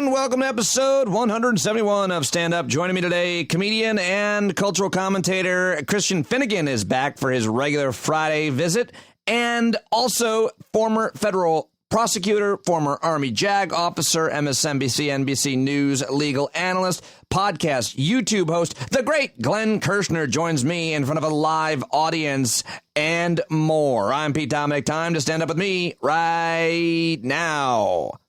and welcome to episode 171 of Stand Up. Joining me today, comedian and cultural commentator Christian Finnegan is back for his regular Friday visit, and also former federal prosecutor, former Army JAG officer, MSNBC, NBC News legal analyst, podcast, YouTube host, the great Glenn Kirschner joins me in front of a live audience and more. I'm Pete Dominic. Time to stand up with me right now.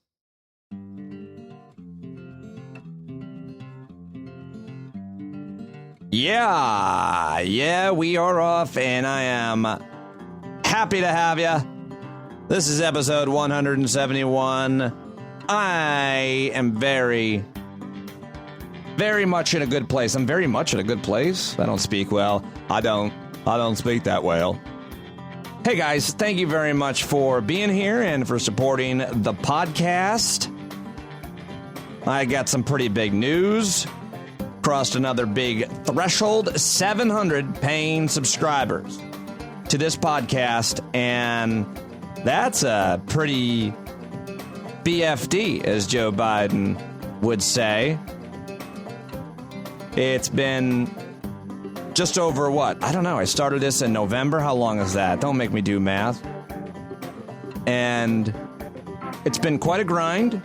Yeah, we are off, and I am happy to have you. This is episode 171. I am very much in a good place. I'm very much in a good place. I don't speak well. I don't speak that well. Hey guys, thank you very much for being here and for supporting the podcast. I got some pretty big news. Crossed another big threshold, 700 paying subscribers to this podcast, and that's a pretty BFD, as Joe Biden would say. It's been just over what? I don't know. I started this in November. How long is that? Don't make me do math. And it's been quite a grind,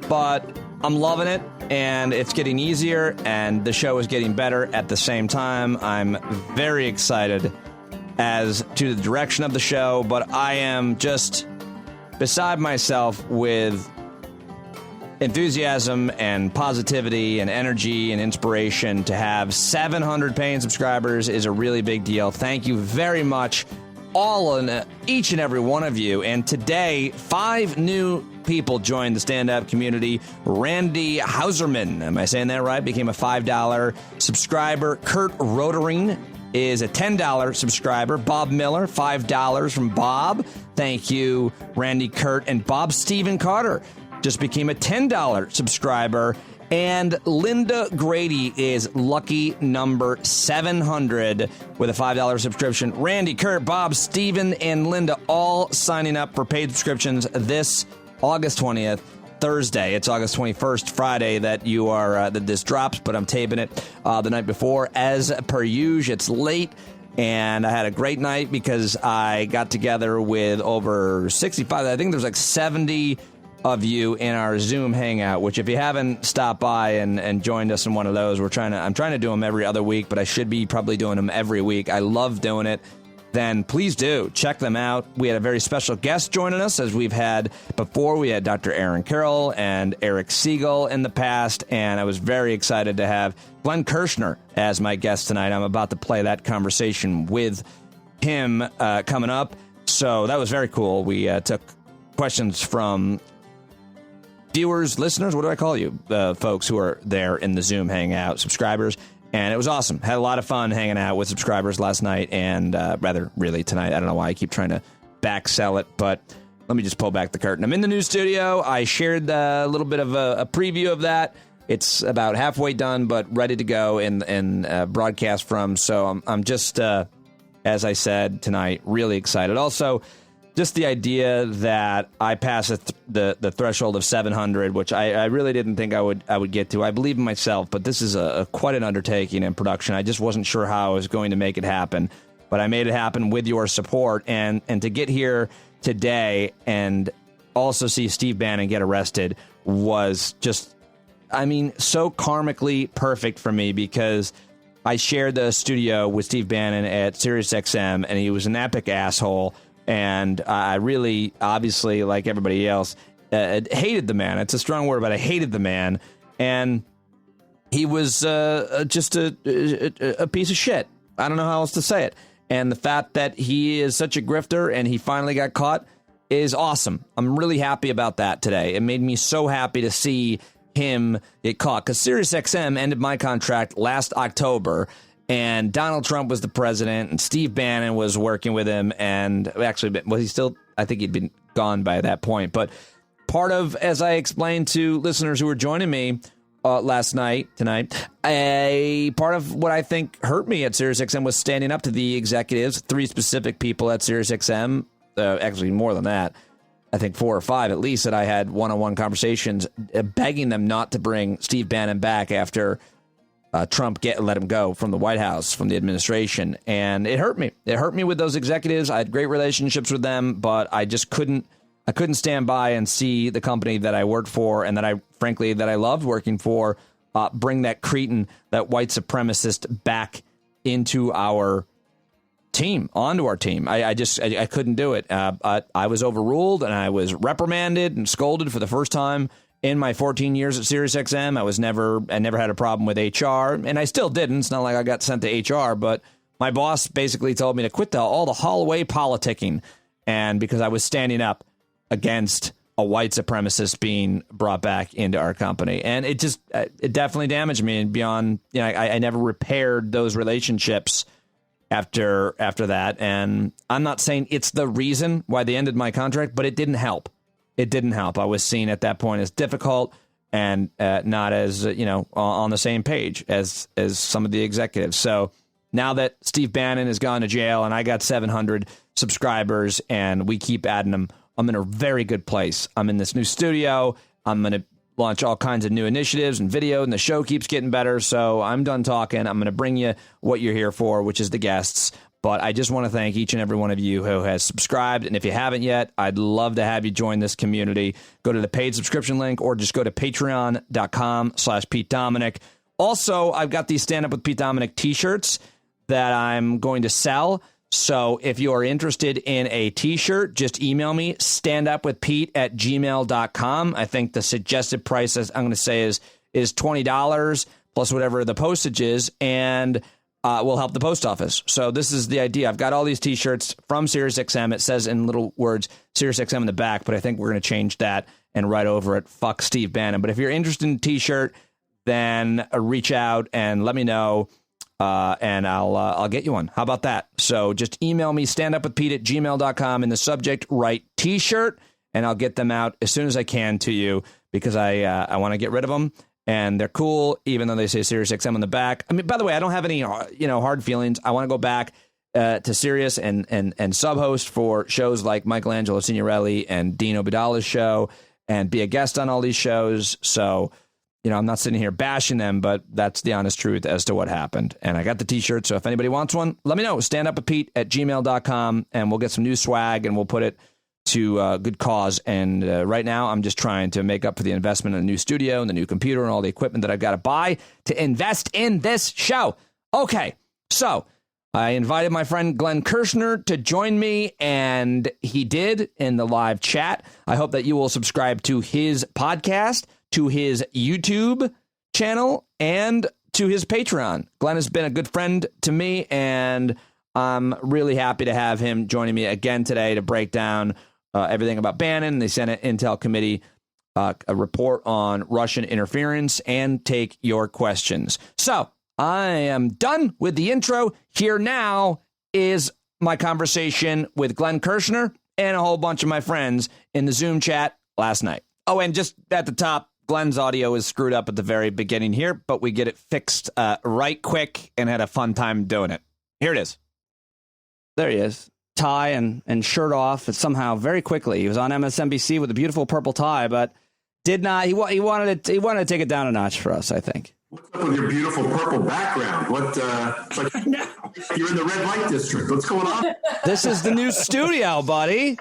but I'm loving it, and it's getting easier, and the show is getting better at the same time. I'm very excited as to the direction of the show, but I am just beside myself with enthusiasm and positivity and energy and inspiration. To have 700 paying subscribers is a really big deal. Thank you very much, each and every one of you. And today, 5 new people joined the stand-up community. Randy Hauserman, am I saying that right? Became a $5 subscriber. Kurt Rotering is a $10 subscriber. Bob Miller, $5 from Bob. Thank you, Randy, Kurt, and Bob. Stephen Carter just became a $10 subscriber. And Linda Grady is lucky number 700 with a $5 subscription. Randy, Kurt, Bob, Stephen, and Linda all signing up for paid subscriptions this August 20th, Thursday. It's August 21st, Friday, that this drops, but I'm taping it the night before. As per usual, it's late, and I had a great night because I got together with over 65. I think there's like 70 of you in our Zoom Hangout, which if you haven't stopped by and joined us in one of those, I'm trying to do them every other week, but I should be probably doing them every week. I love doing it. Then please do check them out. We had a very special guest joining us, as we've had before. We had Dr. Aaron Carroll and Eric Siegel in the past, and I was very excited to have Glenn Kirschner as my guest tonight. I'm about to play that conversation with him coming up, so that was very cool. We took questions from viewers, listeners, what do I call you? Folks who are there in the Zoom Hangout, subscribers. And it was awesome. Had a lot of fun hanging out with subscribers last night, and really tonight. I don't know why I keep trying to back sell it, but let me just pull back the curtain. I'm in the new studio. I shared a little bit of a preview of that. It's about halfway done, but ready to go and broadcast from. So I'm just, as I said tonight, really excited. Also, just the idea that I passed the threshold of 700, which I really didn't think I would get to. I believe in myself, but this is quite an undertaking in production. I just wasn't sure how I was going to make it happen, but I made it happen with your support. And to get here today and also see Steve Bannon get arrested was just, so karmically perfect for me, because I shared the studio with Steve Bannon at SiriusXM, and he was an epic asshole. And I really, obviously, like everybody else, hated the man. It's a strong word, but I hated the man. And he was just a piece of shit. I don't know how else to say it. And the fact that he is such a grifter and he finally got caught is awesome. I'm really happy about that today. It made me so happy to see him get caught, because SiriusXM ended my contract last October. And Donald Trump was the president, and Steve Bannon was working with him. And actually, was he still? I think he'd been gone by that point. But part of, as I explained to listeners who were joining me tonight, a part of what I think hurt me at SiriusXM was standing up to the executives, 3 specific people at SiriusXM, actually more than that, I think 4 or 5 at least, that I had one-on-one conversations begging them not to bring Steve Bannon back after Trump let him go from the White House, from the administration. And it hurt me. It hurt me with those executives. I had great relationships with them, but I just couldn't stand by and see the company that I worked for and that I loved working for bring that cretin, that white supremacist back onto our team. I couldn't do it. I was overruled and I was reprimanded and scolded for the first time in my 14 years at SiriusXM. I never had a problem with HR, and I still didn't. It's not like I got sent to HR, but my boss basically told me to quit all the hallway politicking, and because I was standing up against a white supremacist being brought back into our company. And it definitely damaged me, and beyond, I never repaired those relationships after that. And I'm not saying it's the reason why they ended my contract, but it didn't help. I was seen at that point as difficult and not as, on the same page as some of the executives. So now that Steve Bannon has gone to jail and I got 700 subscribers and we keep adding them, I'm in a very good place. I'm in this new studio. I'm going to launch all kinds of new initiatives and video, and the show keeps getting better. So I'm done talking. I'm going to bring you what you're here for, which is the guests. But I just want to thank each and every one of you who has subscribed. And if you haven't yet, I'd love to have you join this community. Go to the paid subscription link or just go to patreon.com/Pete Dominick. Also, I've got these Stand Up with Pete Dominick t-shirts that I'm going to sell. So if you're interested in a t-shirt, just email me, standupwithpete@gmail.com. I think the suggested price, as I'm going to say, is $20 plus whatever the postage is, and will help the post office. So this is the idea. I've got all these t-shirts from SiriusXM. It says in little words SiriusXM in the back, but I think we're going to change that and write over it, fuck Steve Bannon. But if you're interested in a t-shirt, then reach out and let me know. And I'll get you one. How about that? So just email me, standupwithpete@gmail.com, in the subject, write t-shirt, and I'll get them out as soon as I can to you, because I want to get rid of them, and they're cool, even though they say SiriusXM on the back. I mean, by the way, I don't have any, hard feelings. I want to go back to Sirius and sub-host for shows like Michelangelo Signorelli and Dean Obeidallah's show and be a guest on all these shows. So, I'm not sitting here bashing them, but that's the honest truth as to what happened. And I got the t-shirt, so if anybody wants one, let me know. Standupwithpete@gmail.com, and we'll get some new swag, and we'll put it to good cause. And right now, I'm just trying to make up for the investment in a new studio and the new computer and all the equipment that I've got to buy to invest in this show. Okay, so I invited my friend Glenn Kirschner to join me, and he did in the live chat. I hope that you will subscribe to his podcast, to his YouTube channel, and to his Patreon. Glenn has been a good friend to me, and I'm really happy to have him joining me again today to break down everything about Bannon, the Senate Intel Committee, a report on Russian interference, and take your questions. So I am done with the intro. Here now is my conversation with Glenn Kirschner and a whole bunch of my friends in the Zoom chat last night. Oh, and just at the top, Glenn's audio is screwed up at the very beginning here, but we get it fixed right quick and had a fun time doing it. Here it is. There he is. Tie and shirt off. And somehow very quickly. He was on MSNBC with a beautiful purple tie, but did not. He wanted to take it down a notch for us, I think. What's up with your beautiful purple background? It's like you're in the red light district. What's going on? This is the new studio, buddy.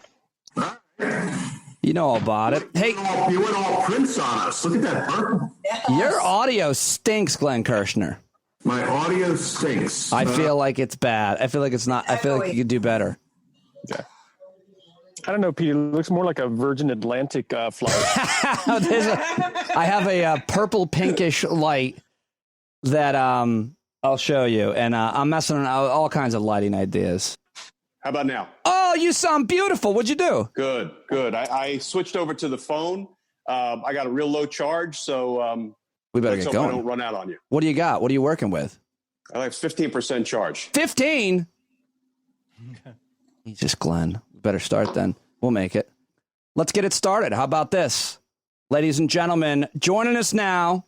You know all about it. Hey, you went all Prince on us. Look at that purple. Your audio stinks, Glenn Kirschner. My audio stinks. I feel like it's bad. I feel like it's not. I feel like you could do better. Yeah. I don't know, Pete. It looks more like a Virgin Atlantic flight. I have a purple pinkish light that I'll show you, and I'm messing around all kinds of lighting ideas. How about now? Oh, you sound beautiful. What'd you do? Good. I switched over to the phone. I got a real low charge, so we better get going. I don't run out on you. What do you got? What are you working with? I have 15% charge. 15? He's just Glenn. We better start then. We'll make it. Let's get it started. How about this? Ladies and gentlemen, joining us now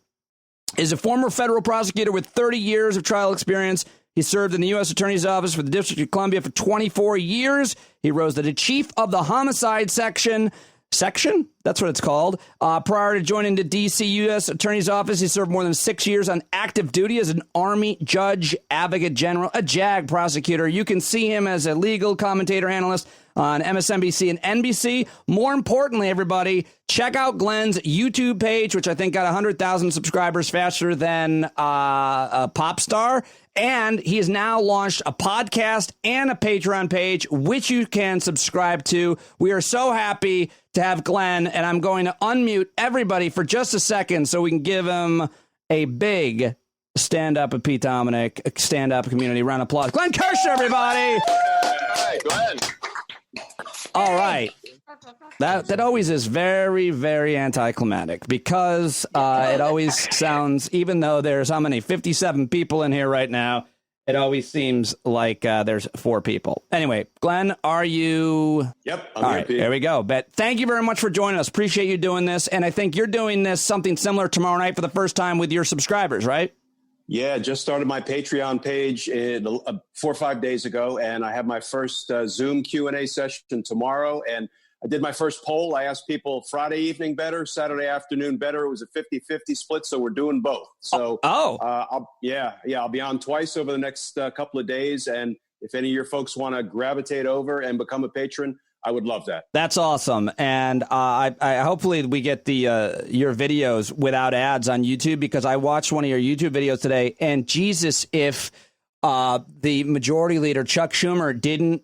is a former federal prosecutor with 30 years of trial experience. He served in the U.S. Attorney's Office for the District of Columbia for 24 years. He rose to the chief of the Homicide Section Section. That's what it's called. Prior to joining the DC U.S. Attorney's Office, he served more than 6 years on active duty as an Army Judge Advocate General, a JAG prosecutor. You can see him as a legal commentator analyst on MSNBC and NBC. More importantly, everybody, check out Glenn's YouTube page, which I think got 100,000 subscribers faster than a pop star. And he has now launched a podcast and a Patreon page, which you can subscribe to. We are so happy to have Glenn, and I'm going to unmute everybody for just a second so we can give him a big stand-up at Pete Dominic, stand-up community round of applause. Glenn Kirschner, everybody! Hi, Glenn. All right. That always is very, very anticlimactic because it always sounds, even though there's how many, 57 people in here right now, it always seems like there's 4 people. Anyway, Glenn, are you? Yep. All right, there we go. But thank you very much for joining us. Appreciate you doing this. And I think you're doing this something similar tomorrow night for the first time with your subscribers, right? Yeah, just started my Patreon page 4 or 5 days ago, and I have my first Zoom Q&A session tomorrow. And I did my first poll. I asked people Friday evening better, Saturday afternoon better. It was a 50-50 split, so we're doing both. So, I'll be on twice over the next couple of days. And if any of your folks want to gravitate over and become a patron, I would love that. That's awesome. And I hopefully we get the your videos without ads on YouTube, because I watched one of your YouTube videos today, and Jesus, if the majority leader, Chuck Schumer, didn't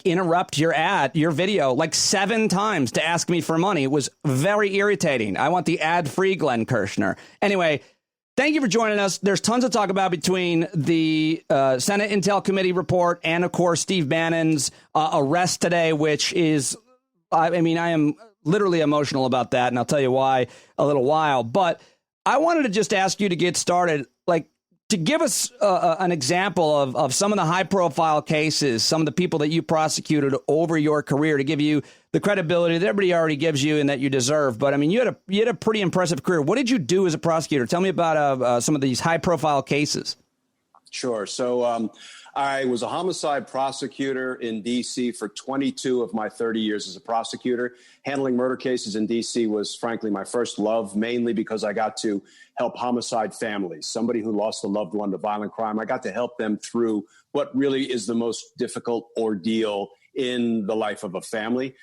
interrupt your video 7 times to ask me for money. It was very irritating. I want the ad-free Glenn Kirschner. Anyway, thank you for joining us. There's tons to talk about between the Senate Intel Committee report and, of course, Steve Bannon's arrest today, which is, I am literally emotional about that, and I'll tell you why a little while. But I wanted to just ask you to get started, to give us an example of some of the high-profile cases, some of the people that you prosecuted over your career, to give you the credibility that everybody already gives you and that you deserve. But, you had a pretty impressive career. What did you do as a prosecutor? Tell me about some of these high-profile cases. Sure. So I was a homicide prosecutor in D.C. for 22 of my 30 years as a prosecutor. Handling murder cases in D.C. was, frankly, my first love, mainly because I got to help homicide families, somebody who lost a loved one to violent crime. I got to help them through what really is the most difficult ordeal in the life of a family.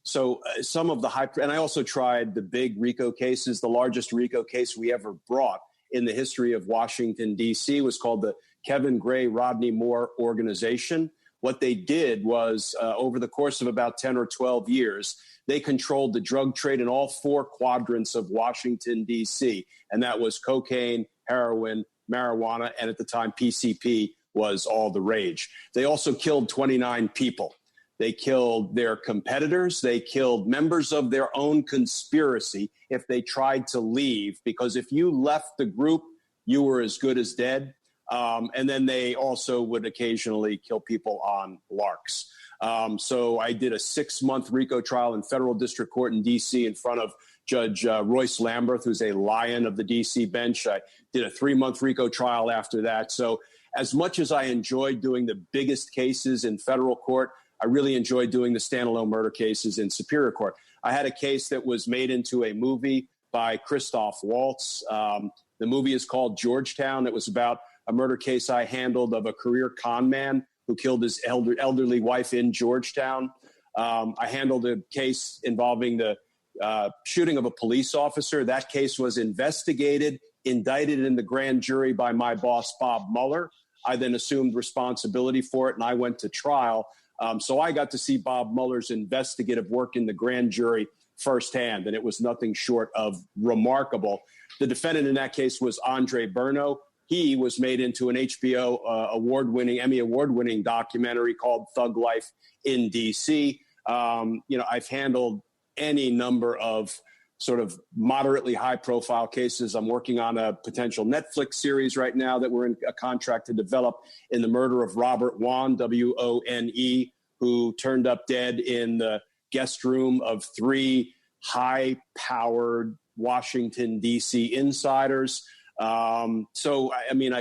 So some of the and I also tried the big RICO cases. The largest RICO case we ever brought in the history of Washington, D.C. was called the Kevin Gray Rodney Moore Organization. What they did was over the course of about 10 or 12 years, they controlled the drug trade in all 4 quadrants of Washington, D.C., and that was cocaine, heroin, marijuana, and at the time, PCP was all the rage. They also killed 29 people. They killed their competitors. They killed members of their own conspiracy if they tried to leave, because if you left the group, you were as good as dead. And then they also would occasionally kill people on larks. So I did a 6-month RICO trial in federal district court in D.C. in front of Judge Royce Lamberth, who's a lion of the D.C. bench. I did a 3-month RICO trial after that. So as much as I enjoyed doing the biggest cases in federal court, I really enjoyed doing the standalone murder cases in Superior Court. I had a case that was made into a movie by Christoph Waltz. The movie is called Georgetown. It was about a murder case I handled of a career con man who killed his elderly wife in Georgetown. I handled a case involving the shooting of a police officer. That case was investigated, indicted in the grand jury by my boss, Bob Mueller. I then assumed responsibility for it, and I went to trial. So I got to see Bob Mueller's investigative work in the grand jury firsthand, and it was nothing short of remarkable. The defendant in that case was Andre Berno. He was made into an HBO Emmy award-winning documentary called Thug Life in D.C. I've handled any number of sort of moderately high-profile cases. I'm working on a potential Netflix series right now that we're in a contract to develop in the murder of Robert Wone, W-O-N-E, who turned up dead in the guest room of 3 high-powered Washington, D.C. insiders. I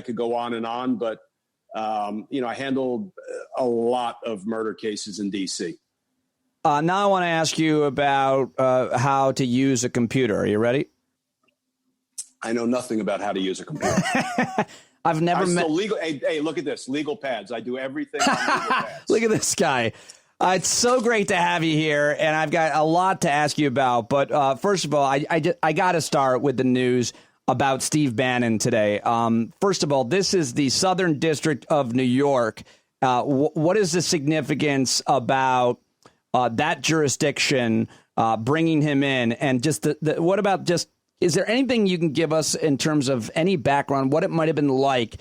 could go on, but, I handled a lot of murder cases in D.C. Now I want to ask you about how to use a computer. Are you ready? I know nothing about how to use a computer. I've never met. Legal. Hey, look at this. Legal pads. I do everything on legal pads. Look at this guy. It's so great to have you here, and I've got a lot to ask you about. But first of all, I got to start with the news about Steve Bannon today. First of all, this is the Southern District of New York. What is the significance about that jurisdiction bringing him in? And just what about just, is there anything you can give us in terms of any background, what it might have been like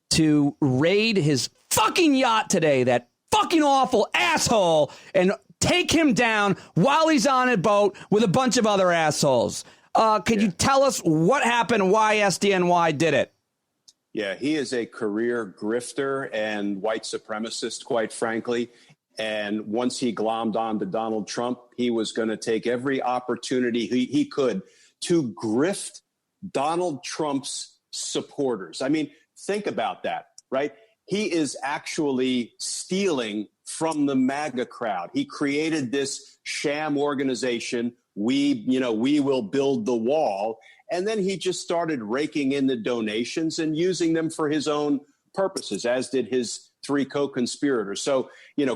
to raid his fucking yacht today, that fucking awful asshole, and take him down while he's on a boat with a bunch of other assholes? Could you tell us what happened, why SDNY did it? Yeah, he is a career grifter and white supremacist, quite frankly. And once he glommed on to Donald Trump, he was going to take every opportunity he could to grift Donald Trump's supporters. I mean, think about that, right? He is actually stealing from the MAGA crowd. He created this sham organization. We will build the wall. And then he just started raking in the donations and using them for his own purposes, as did his three co-conspirators. So,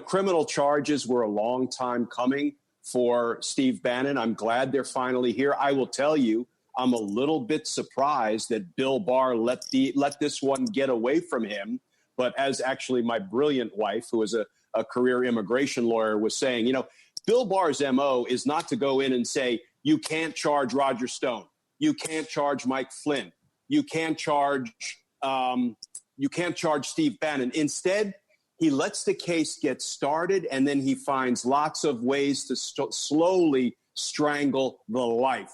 criminal charges were a long time coming for Steve Bannon. I'm glad they're finally here. I will tell you, I'm a little bit surprised that Bill Barr let this one get away from him. But as actually my brilliant wife, who is a career immigration lawyer, was saying, Bill Barr's MO is not to go in and say, you can't charge Roger Stone. You can't charge Mike Flynn. You can't charge Steve Bannon. Instead, he lets the case get started, and then he finds lots of ways to slowly strangle the life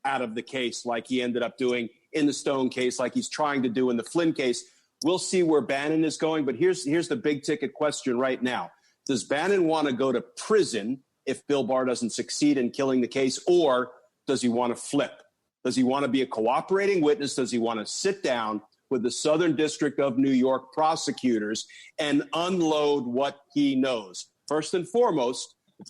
out of the case, like he ended up doing in the Stone case, like he's trying to do in the Flynn case. We'll see where Bannon is going, but here's the big ticket question right now. Does Bannon want to go to prison if Bill Barr doesn't succeed in killing the case, or does he want to flip? Does he want to be a cooperating witness? Does he want to sit down with the Southern District of New York prosecutors and unload what he knows? First and foremost, the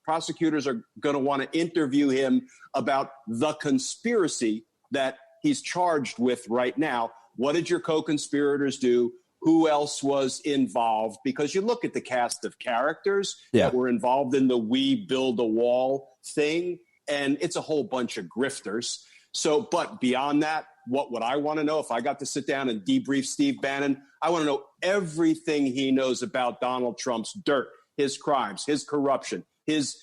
prosecutors are going to want to interview him about the conspiracy that he's charged with right now. What did your co-conspirators do? Who else was involved? Because you look at the cast of characters that were involved in the We Build a Wall thing, and it's a whole bunch of grifters. So, but beyond that, what would I want to know if I got to sit down and debrief Steve Bannon? I want to know everything he knows about Donald Trump's dirt, his crimes, his corruption, his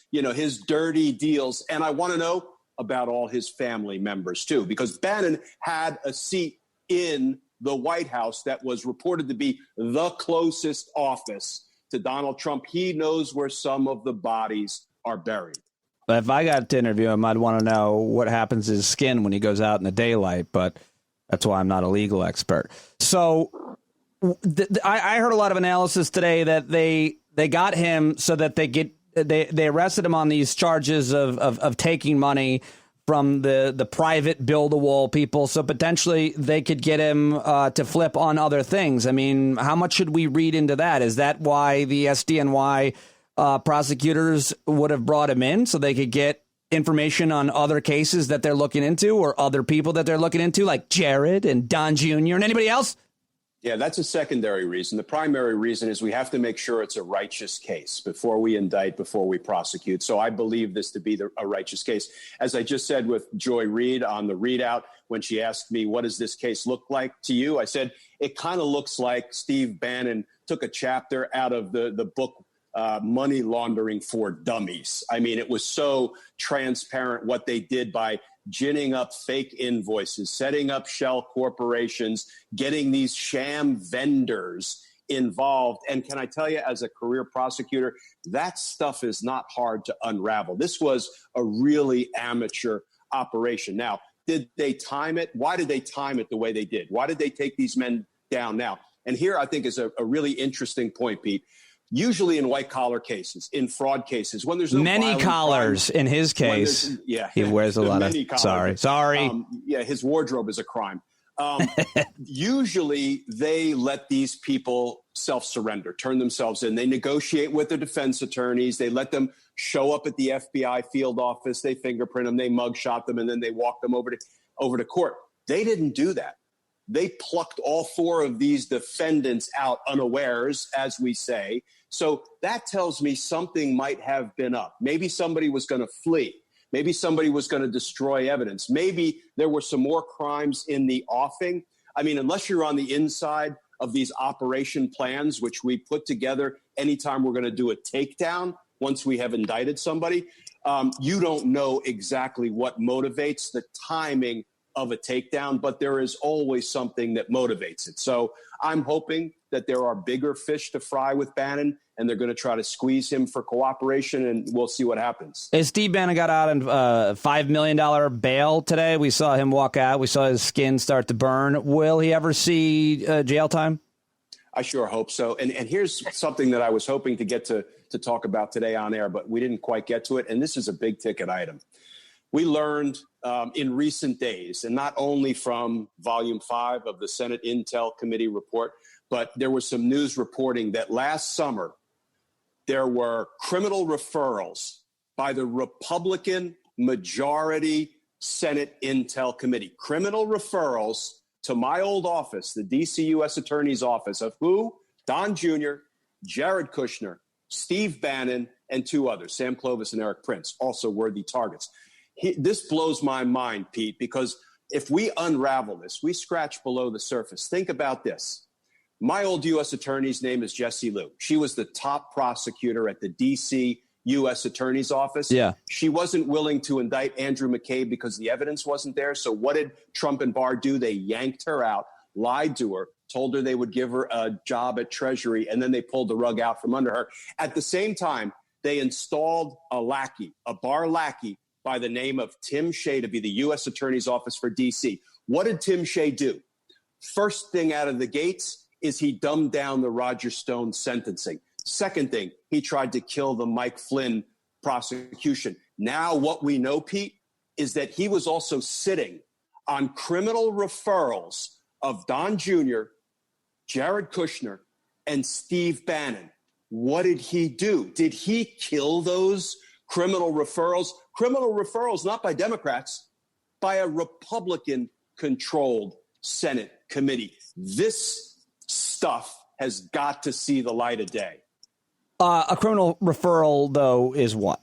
dirty deals. And I want to know about all his family members, too, because Bannon had a seat in the White House that was reported to be the closest office to Donald Trump. He knows where some of the bodies are buried. But if I got to interview him, I'd want to know what happens to his skin when he goes out in the daylight. But that's why I'm not a legal expert. So I heard a lot of analysis today that they got him so that they arrested him on these charges of taking money from the private build a wall people. So potentially they could get him to flip on other things. I mean, how much should we read into that? Is that why the SDNY prosecutors would have brought him in so they could get information on other cases that they're looking into or other people that they're looking into, like Jared and Don Jr. and anybody else? Yeah, that's a secondary reason. The primary reason is we have to make sure it's a righteous case before we indict, before we prosecute. So I believe this to be a righteous case. As I just said with Joy Reid on the readout, when she asked me, what does this case look like to you? I said, it kind of looks like Steve Bannon took a chapter out of the book Money Laundering for Dummies. I mean, it was so transparent what they did by ginning up fake invoices, setting up shell corporations, getting these sham vendors involved. And can I tell you, as a career prosecutor, that stuff is not hard to unravel. This was a really amateur operation. Now, did they time it? Why did they time it the way they did? Why did they take these men down now? And here I think is a really interesting point, Pete. Usually in white-collar cases, in fraud cases, when there's no many collars crime, in his case, he wears a lot of collars. Sorry. His wardrobe is a crime. Usually they let these people self-surrender, turn themselves in. They negotiate with their defense attorneys. They let them show up at the FBI field office, they fingerprint them, they mugshot them, and then they walk them over to court. They didn't do that. They plucked all four of these defendants out unawares, as we say. So that tells me something might have been up. Maybe somebody was going to flee. Maybe somebody was going to destroy evidence. Maybe there were some more crimes in the offing. I mean, unless you're on the inside of these operation plans, which we put together anytime we're going to do a takedown, once we have indicted somebody, you don't know exactly what motivates the timing of a takedown, but there is always something that motivates it. So I'm hoping that there are bigger fish to fry with Bannon, and they're going to try to squeeze him for cooperation, and we'll see what happens. Steve Bannon got out on $5 million bail today. We saw him walk out. We saw his skin start to burn. Will he ever see jail time? I sure hope so. And here's something that I was hoping to get to talk about today on air, but we didn't quite get to it, and this is a big ticket item. We learned in recent days, and not only from Volume 5 of the Senate Intel Committee report, but there was some news reporting that last summer there were criminal referrals by the Republican majority Senate Intel Committee. Criminal referrals to my old office, the DC U.S. Attorney's Office, of who? Don Jr., Jared Kirschner, Steve Bannon, and two others, Sam Clovis and Eric Prince, also worthy targets. This blows my mind, Pete, because if we unravel this, we scratch below the surface. Think about this. My old U.S. attorney's name is Jessie Liu. She was the top prosecutor at the DC U.S. Attorney's Office. Yeah. She wasn't willing to indict Andrew McCabe because the evidence wasn't there. So what did Trump and Barr do? They yanked her out, lied to her, told her they would give her a job at Treasury, and then they pulled the rug out from under her. At the same time, they installed a lackey, a Barr lackey, by the name of Tim Shea to be the U.S. Attorney's Office for D.C. What did Tim Shea do? First thing out of the gates is he dumbed down the Roger Stone sentencing. Second thing, he tried to kill the Mike Flynn prosecution. Now what we know, Pete, is that he was also sitting on criminal referrals of Don Jr., Jared Kushner, and Steve Bannon. What did he do? Did he kill those criminal referrals? Criminal referrals, not by Democrats, by a Republican-controlled Senate committee. This stuff has got to see the light of day. A criminal referral, though, is what?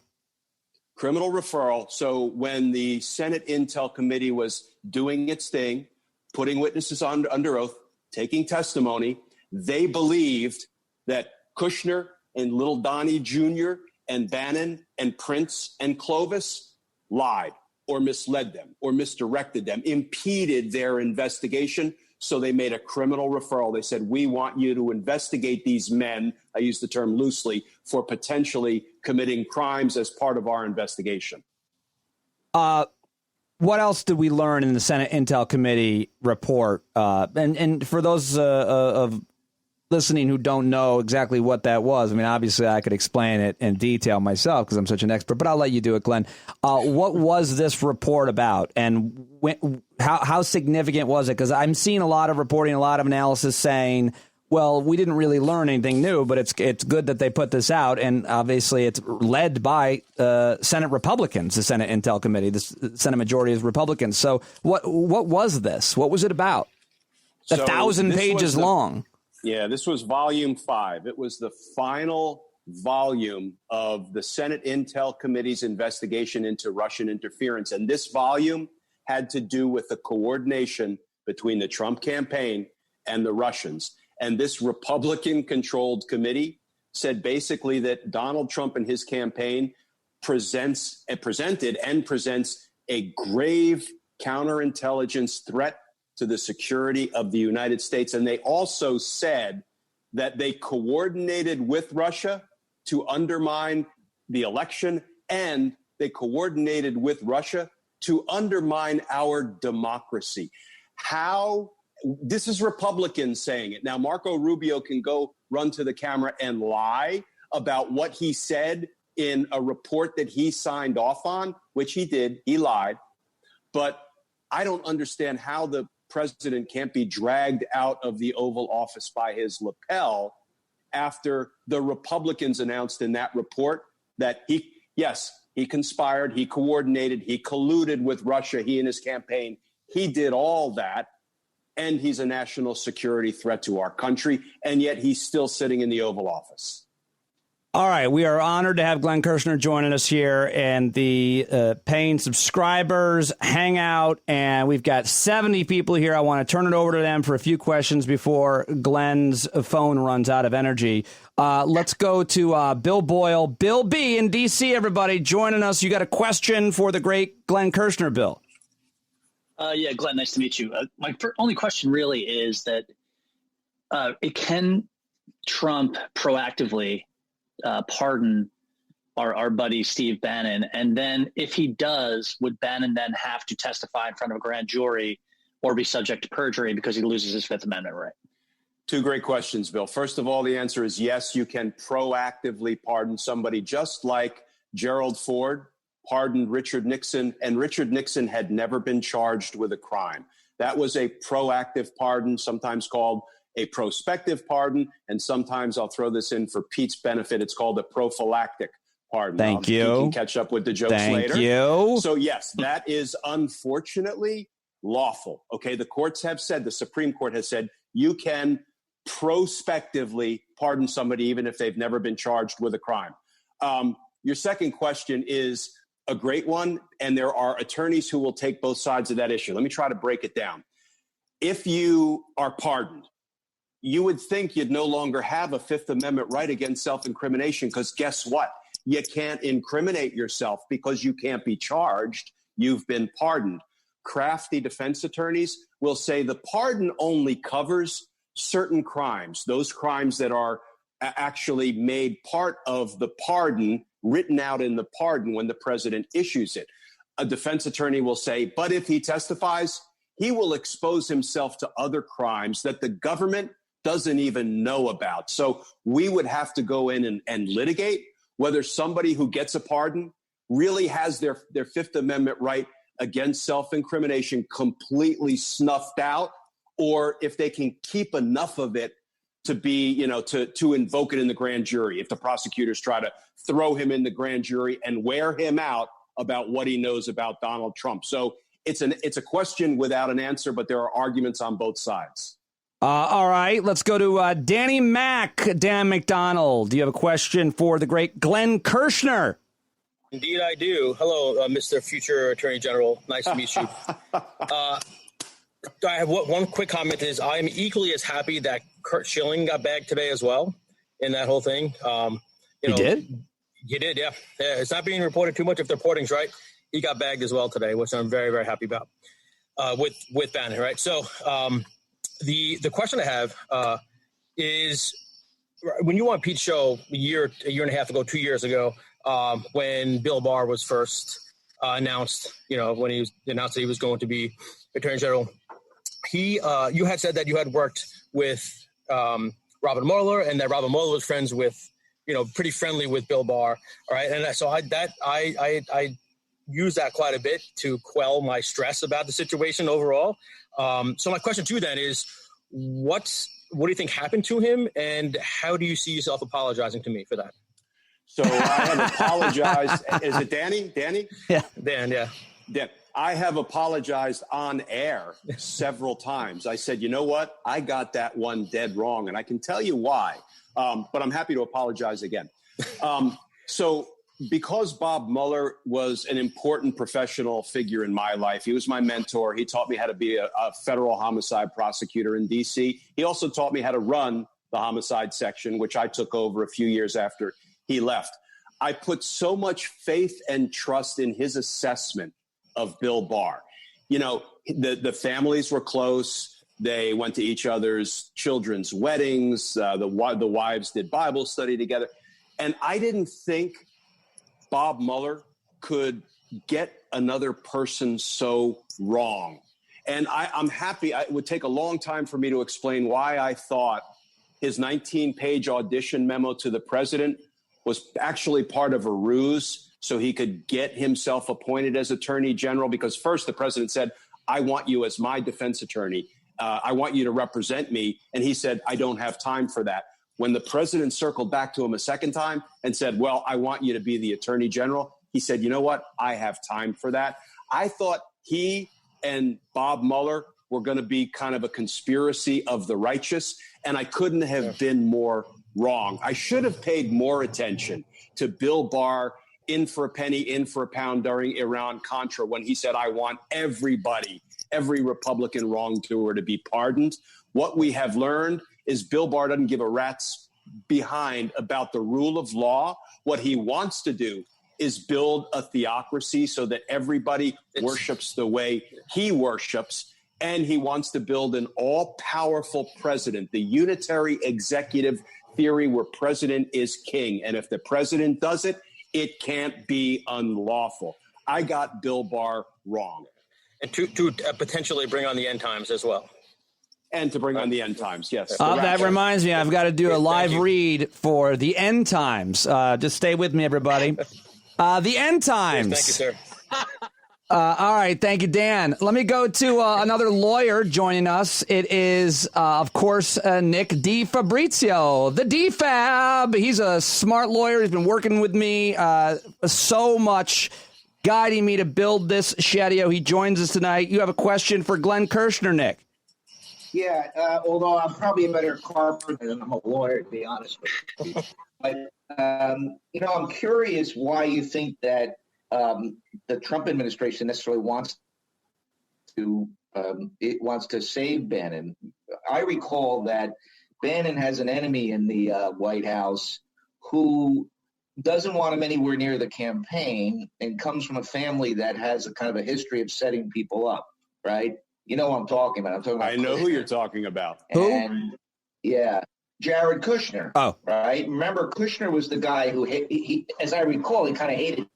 Criminal referral. So when the Senate Intel Committee was doing its thing, putting witnesses under oath, taking testimony, they believed that Kushner and Little Donnie Jr. and Bannon and Prince and Clovis lied or misled them or misdirected them, impeded their investigation. So they made a criminal referral. They said, we want you to investigate these men, I use the term loosely, for potentially committing crimes as part of our investigation. What else did we learn in the Senate Intel Committee report? And for those of listening who don't know exactly what that was, I mean, obviously I could explain it in detail myself because I'm such an expert, but I'll let you do it, Glenn. What was this report about, and how significant was it? Because I'm seeing a lot of reporting, a lot of analysis saying, well, we didn't really learn anything new, but it's good that they put this out. And obviously it's led by Senate Republicans, the Senate Intel Committee. The Senate majority is Republicans. So what was this? What was it about? 1,000 pages long. Yeah, this was Volume 5. It was the final volume of the Senate Intel Committee's investigation into Russian interference. And this volume had to do with the coordination between the Trump campaign and the Russians. And this Republican-controlled committee said basically that Donald Trump and his campaign presents a grave counterintelligence threat to the security of the United States. And they also said that they coordinated with Russia to undermine the election, and they coordinated with Russia to undermine our democracy. How? This is Republicans saying it. Now, Marco Rubio can go run to the camera and lie about what he said in a report that he signed off on, which he did. He lied. But I don't understand how the president can't be dragged out of the Oval Office by his lapel after the Republicans announced in that report that Yes, he conspired, he coordinated, he colluded with Russia, he and his campaign. He did all that, and he's a national security threat to our country, and yet he's still sitting in the Oval Office. All right, we are honored to have Glenn Kirschner joining us here and the paying subscribers Hangout, and we've got 70 people here. I want to turn it over to them for a few questions before Glenn's phone runs out of energy. Let's go to Bill Boyle. Bill B. in D.C., everybody, joining us. You got a question for the great Glenn Kirschner, Bill? Yeah, Glenn, nice to meet you. My only question really is that can Trump proactively pardon our buddy Steve Bannon? And then if he does, would Bannon then have to testify in front of a grand jury or be subject to perjury because he loses his Fifth Amendment right? Two great questions, Bill. First of all, the answer is yes, you can proactively pardon somebody, just like Gerald Ford pardoned Richard Nixon, and Richard Nixon had never been charged with a crime. That was a proactive pardon, sometimes called a prospective pardon, and sometimes I'll throw this in for Pete's benefit. It's called a prophylactic pardon. Thank you. You can catch up with the jokes later. Thank you. So yes, that is unfortunately lawful. Okay, the courts have said, the Supreme Court has said, you can prospectively pardon somebody even if they've never been charged with a crime. Your second question is a great one, and there are attorneys who will take both sides of that issue. Let me try to break it down. If you are pardoned, you would think you'd no longer have a Fifth Amendment right against self-incrimination, because guess what? You can't incriminate yourself because you can't be charged. You've been pardoned. Crafty defense attorneys will say the pardon only covers certain crimes, those crimes that are actually made part of the pardon, written out in the pardon when the president issues it. A defense attorney will say, but if he testifies, he will expose himself to other crimes that the government doesn't even know about. So we would have to go in and litigate whether somebody who gets a pardon really has their Fifth Amendment right against self-incrimination completely snuffed out, or if they can keep enough of it to be, to invoke it in the grand jury, if the prosecutors try to throw him in the grand jury and wear him out about what he knows about Donald Trump. So it's a question without an answer, but there are arguments on both sides. All right, let's go to Danny Mack. Dan McDonald, do you have a question for the great Glenn Kirschner? Indeed, I do. Hello, Mr. Future Attorney General. Nice to meet you. I have one quick comment is I'm equally as happy that Kurt Schilling got bagged today as well in that whole thing. He did? He did, yeah. It's not being reported too much if the reporting's right. He got bagged as well today, which I'm very, very happy about with Bannon, right? So the question I have is when you were on Pete's show a year and a half ago, 2 years ago, when Bill Barr was first announced, when he was announced that he was going to be Attorney General, you had said that you had worked with Robert Mueller and that Robert Mueller was friends with, pretty friendly with Bill Barr. All right. And so I use that quite a bit to quell my stress about the situation overall. So my question to you then is, what do you think happened to him, and how do you see yourself apologizing to me for that? So I have apologized. Is it Danny? Danny? Yeah. Dan, yeah. Dan. I have apologized on air several times. I said, you know what? I got that one dead wrong, and I can tell you why. But I'm happy to apologize again. So because Bob Mueller was an important professional figure in my life, he was my mentor. He taught me how to be a federal homicide prosecutor in D.C. He also taught me how to run the Homicide Section, which I took over a few years after he left. I put so much faith and trust in his assessment of Bill Barr. The families were close. They went to each other's children's weddings. The wives did Bible study together. And I didn't think Bob Mueller could get another person so wrong. And I'm happy. It would take a long time for me to explain why I thought his 19-page audition memo to the president was actually part of a ruse so he could get himself appointed as Attorney General. Because first the president said, I want you as my defense attorney. I want you to represent me. And he said, I don't have time for that. When the president circled back to him a second time and said, well, I want you to be the attorney general, he said, you know what? I have time for that. I thought he and Bob Mueller were going to be kind of a conspiracy of the righteous, and I couldn't have been more wrong. I should have paid more attention to Bill Barr in for a penny, in for a pound during Iran-Contra when he said, I want everybody, every Republican wrongdoer to be pardoned. What we have learned is Bill Barr doesn't give a rat's behind about the rule of law. What he wants to do is build a theocracy so that everybody worships the way he worships. And he wants to build an all-powerful president, the unitary executive theory where president is king. And if the president does it, it can't be unlawful. I got Bill Barr wrong. And to potentially bring on the end times as well. And to bring on the end times, yes. That reminds me, I've got to do a live read for the end times. Just stay with me, everybody. The end times. Thank you, sir. All right. Thank you, Dan. Let me go to another lawyer joining us. It is, of course, Nick DiFabrizio, the DFAB. He's a smart lawyer. He's been working with me so much, guiding me to build this Shadio. He joins us tonight. You have a question for Glenn Kirschner, Nick. Yeah, although I'm probably a better carpenter than I'm a lawyer, to be honest with you. But, I'm curious why you think that the Trump administration necessarily wants to save Bannon. I recall that Bannon has an enemy in the White House who doesn't want him anywhere near the campaign and comes from a family that has a kind of a history of setting people up, right? You know what I'm talking about. I know who you're talking about. And, yeah, Jared Kirschner. Oh. Right? Remember, Kirschner was the guy who, he as I recall, he kind of hated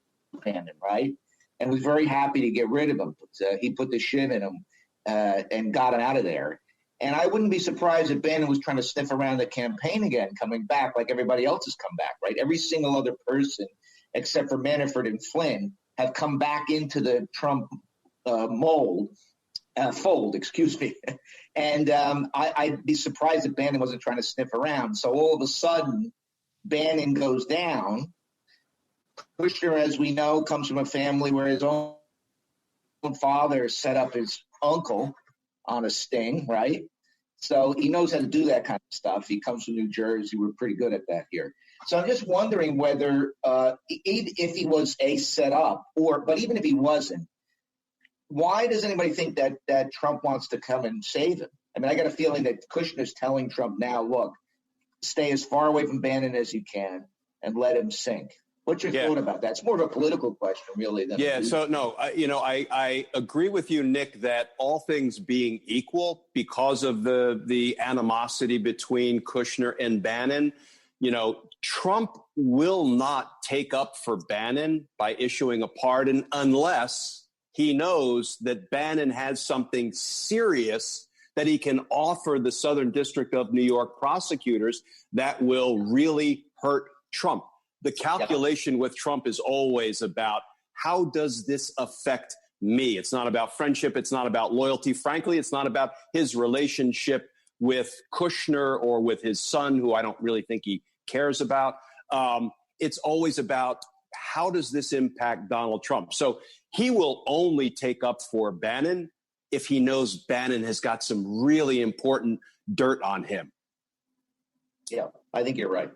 Bannon, right? And was very happy to get rid of him. He put the shit in him and got him out of there. And I wouldn't be surprised if Bannon was trying to sniff around the campaign again, coming back like everybody else has come back, right? Every single other person, except for Manafort and Flynn, have come back into the Trump fold, excuse me. And I'd be surprised if Bannon wasn't trying to sniff around. So all of a sudden, Bannon goes down. Kirschner, as we know, comes from a family where his own father set up his uncle on a sting, right? So he knows how to do that kind of stuff. He comes from New Jersey. We're pretty good at that here. So I'm just wondering whether if he was set up, but even if he wasn't, why does anybody think that Trump wants to come and save him? I mean, I got a feeling that Kushner's telling Trump now, look, stay as far away from Bannon as you can and let him sink. What's your thought about that? It's more of a political question, really. I agree with you, Nick, that all things being equal, because of the animosity between Kirschner and Bannon, Trump will not take up for Bannon by issuing a pardon unless he knows that Bannon has something serious that he can offer the Southern District of New York prosecutors that will really hurt Trump. The calculation with Trump is always about, how does this affect me? It's not about friendship. It's not about loyalty. Frankly, it's not about his relationship with Kirschner or with his son, who I don't really think he cares about. It's always about, how does this impact Donald Trump? So he will only take up for Bannon if he knows Bannon has got some really important dirt on him. Yeah, I think you're right.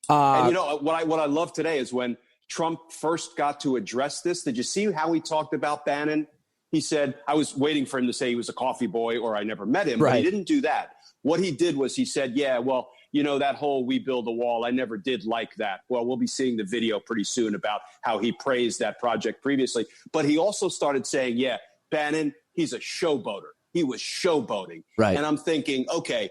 And what I love today is when Trump first got to address this. Did you see how he talked about Bannon? He said, I was waiting for him to say he was a coffee boy or I never met him, but he didn't do that. What he did was he said, that whole we build a wall, I never did like that. Well, we'll be seeing the video pretty soon about how he praised that project previously. But he also started saying, Bannon, he's a showboater. He was showboating. Right. And I'm thinking, okay,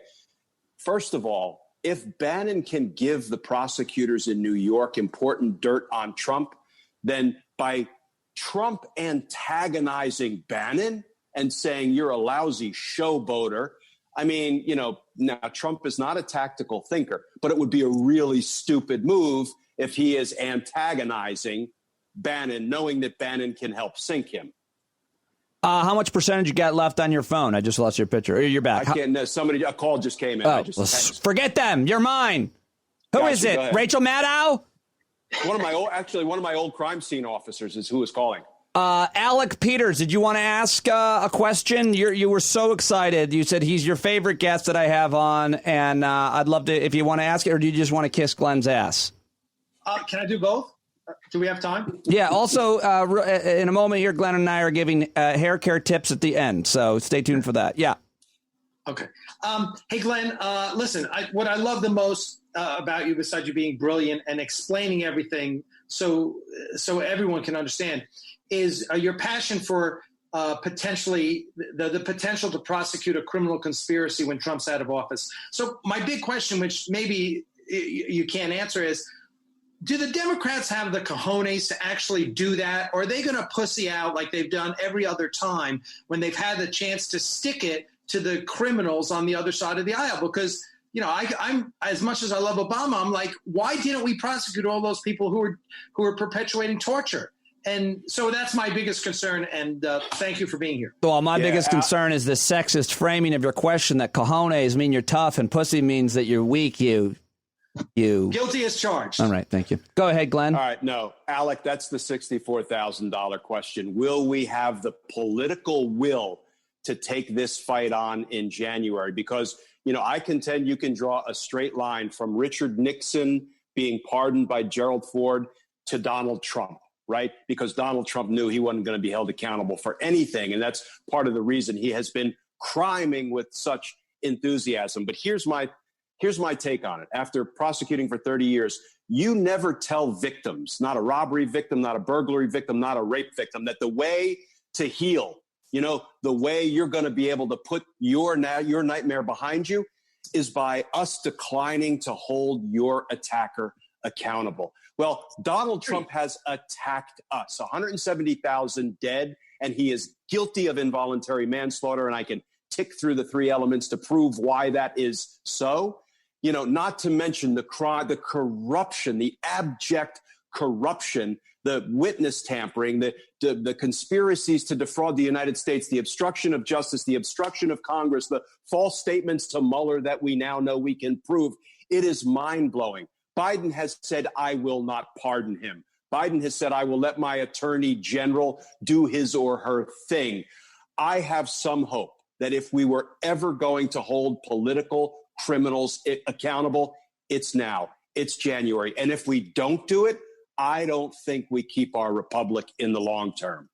first of all, if Bannon can give the prosecutors in New York important dirt on Trump, then by Trump antagonizing Bannon and saying you're a lousy showboater, I mean, now Trump is not a tactical thinker, but it would be a really stupid move if he is antagonizing Bannon, knowing that Bannon can help sink him. How much percentage you got left on your phone? I just lost your picture. You're back. I can't know. A call just came in. Oh, forget them. You're mine. Who is it? Rachel Maddow? One of my old crime scene officers is who is calling. Alec Peters, did you want to ask a question? You were so excited. You said he's your favorite guest that I have on, and I'd love to, if you want to ask it, or do you just want to kiss Glenn's ass? Can I do both? Do we have time? Yeah. Also, in a moment here, Glenn and I are giving hair care tips at the end, so stay tuned for that. Yeah. Okay. Hey, Glenn, listen, what I love the most about you, besides you being brilliant and explaining everything so everyone can understand, is your passion for potentially the potential to prosecute a criminal conspiracy when Trump's out of office. So my big question, which maybe you can't answer, is, do the Democrats have the cojones to actually do that? Or are they going to pussy out like they've done every other time when they've had the chance to stick it to the criminals on the other side of the aisle? Because, I'm as much as I love Obama, I'm like, why didn't we prosecute all those people who were perpetuating torture? And so that's my biggest concern. And thank you for being here. Well, my biggest concern is the sexist framing of your question, that cojones mean you're tough and pussy means that you're weak. You guilty as charged. All right. Thank you. Go ahead, Glenn. All right. No, Alec, that's the $64,000 question. Will we have the political will to take this fight on in January? Because, I contend you can draw a straight line from Richard Nixon being pardoned by Gerald Ford to Donald Trump, right? Because Donald Trump knew he wasn't going to be held accountable for anything. And that's part of the reason he has been criming with such enthusiasm. But here's my take on it. After prosecuting for 30 years, you never tell victims, not a robbery victim, not a burglary victim, not a rape victim, that the way to heal, the way you're going to be able to put your nightmare behind you is by us declining to hold your attacker accountable. Well, Donald Trump has attacked us, 170,000 dead, and he is guilty of involuntary manslaughter. And I can tick through the three elements to prove why that is so. Not to mention the corruption, the abject corruption, the witness tampering, the conspiracies to defraud the United States, the obstruction of justice, the obstruction of Congress, the false statements to Mueller that we now know we can prove. It is mind-blowing. Biden has said, I will not pardon him. Biden has said, I will let my attorney general do his or her thing. I have some hope that if we were ever going to hold political criminals accountable, it's now. It's January. And if we don't do it, I don't think we keep our republic in the long term.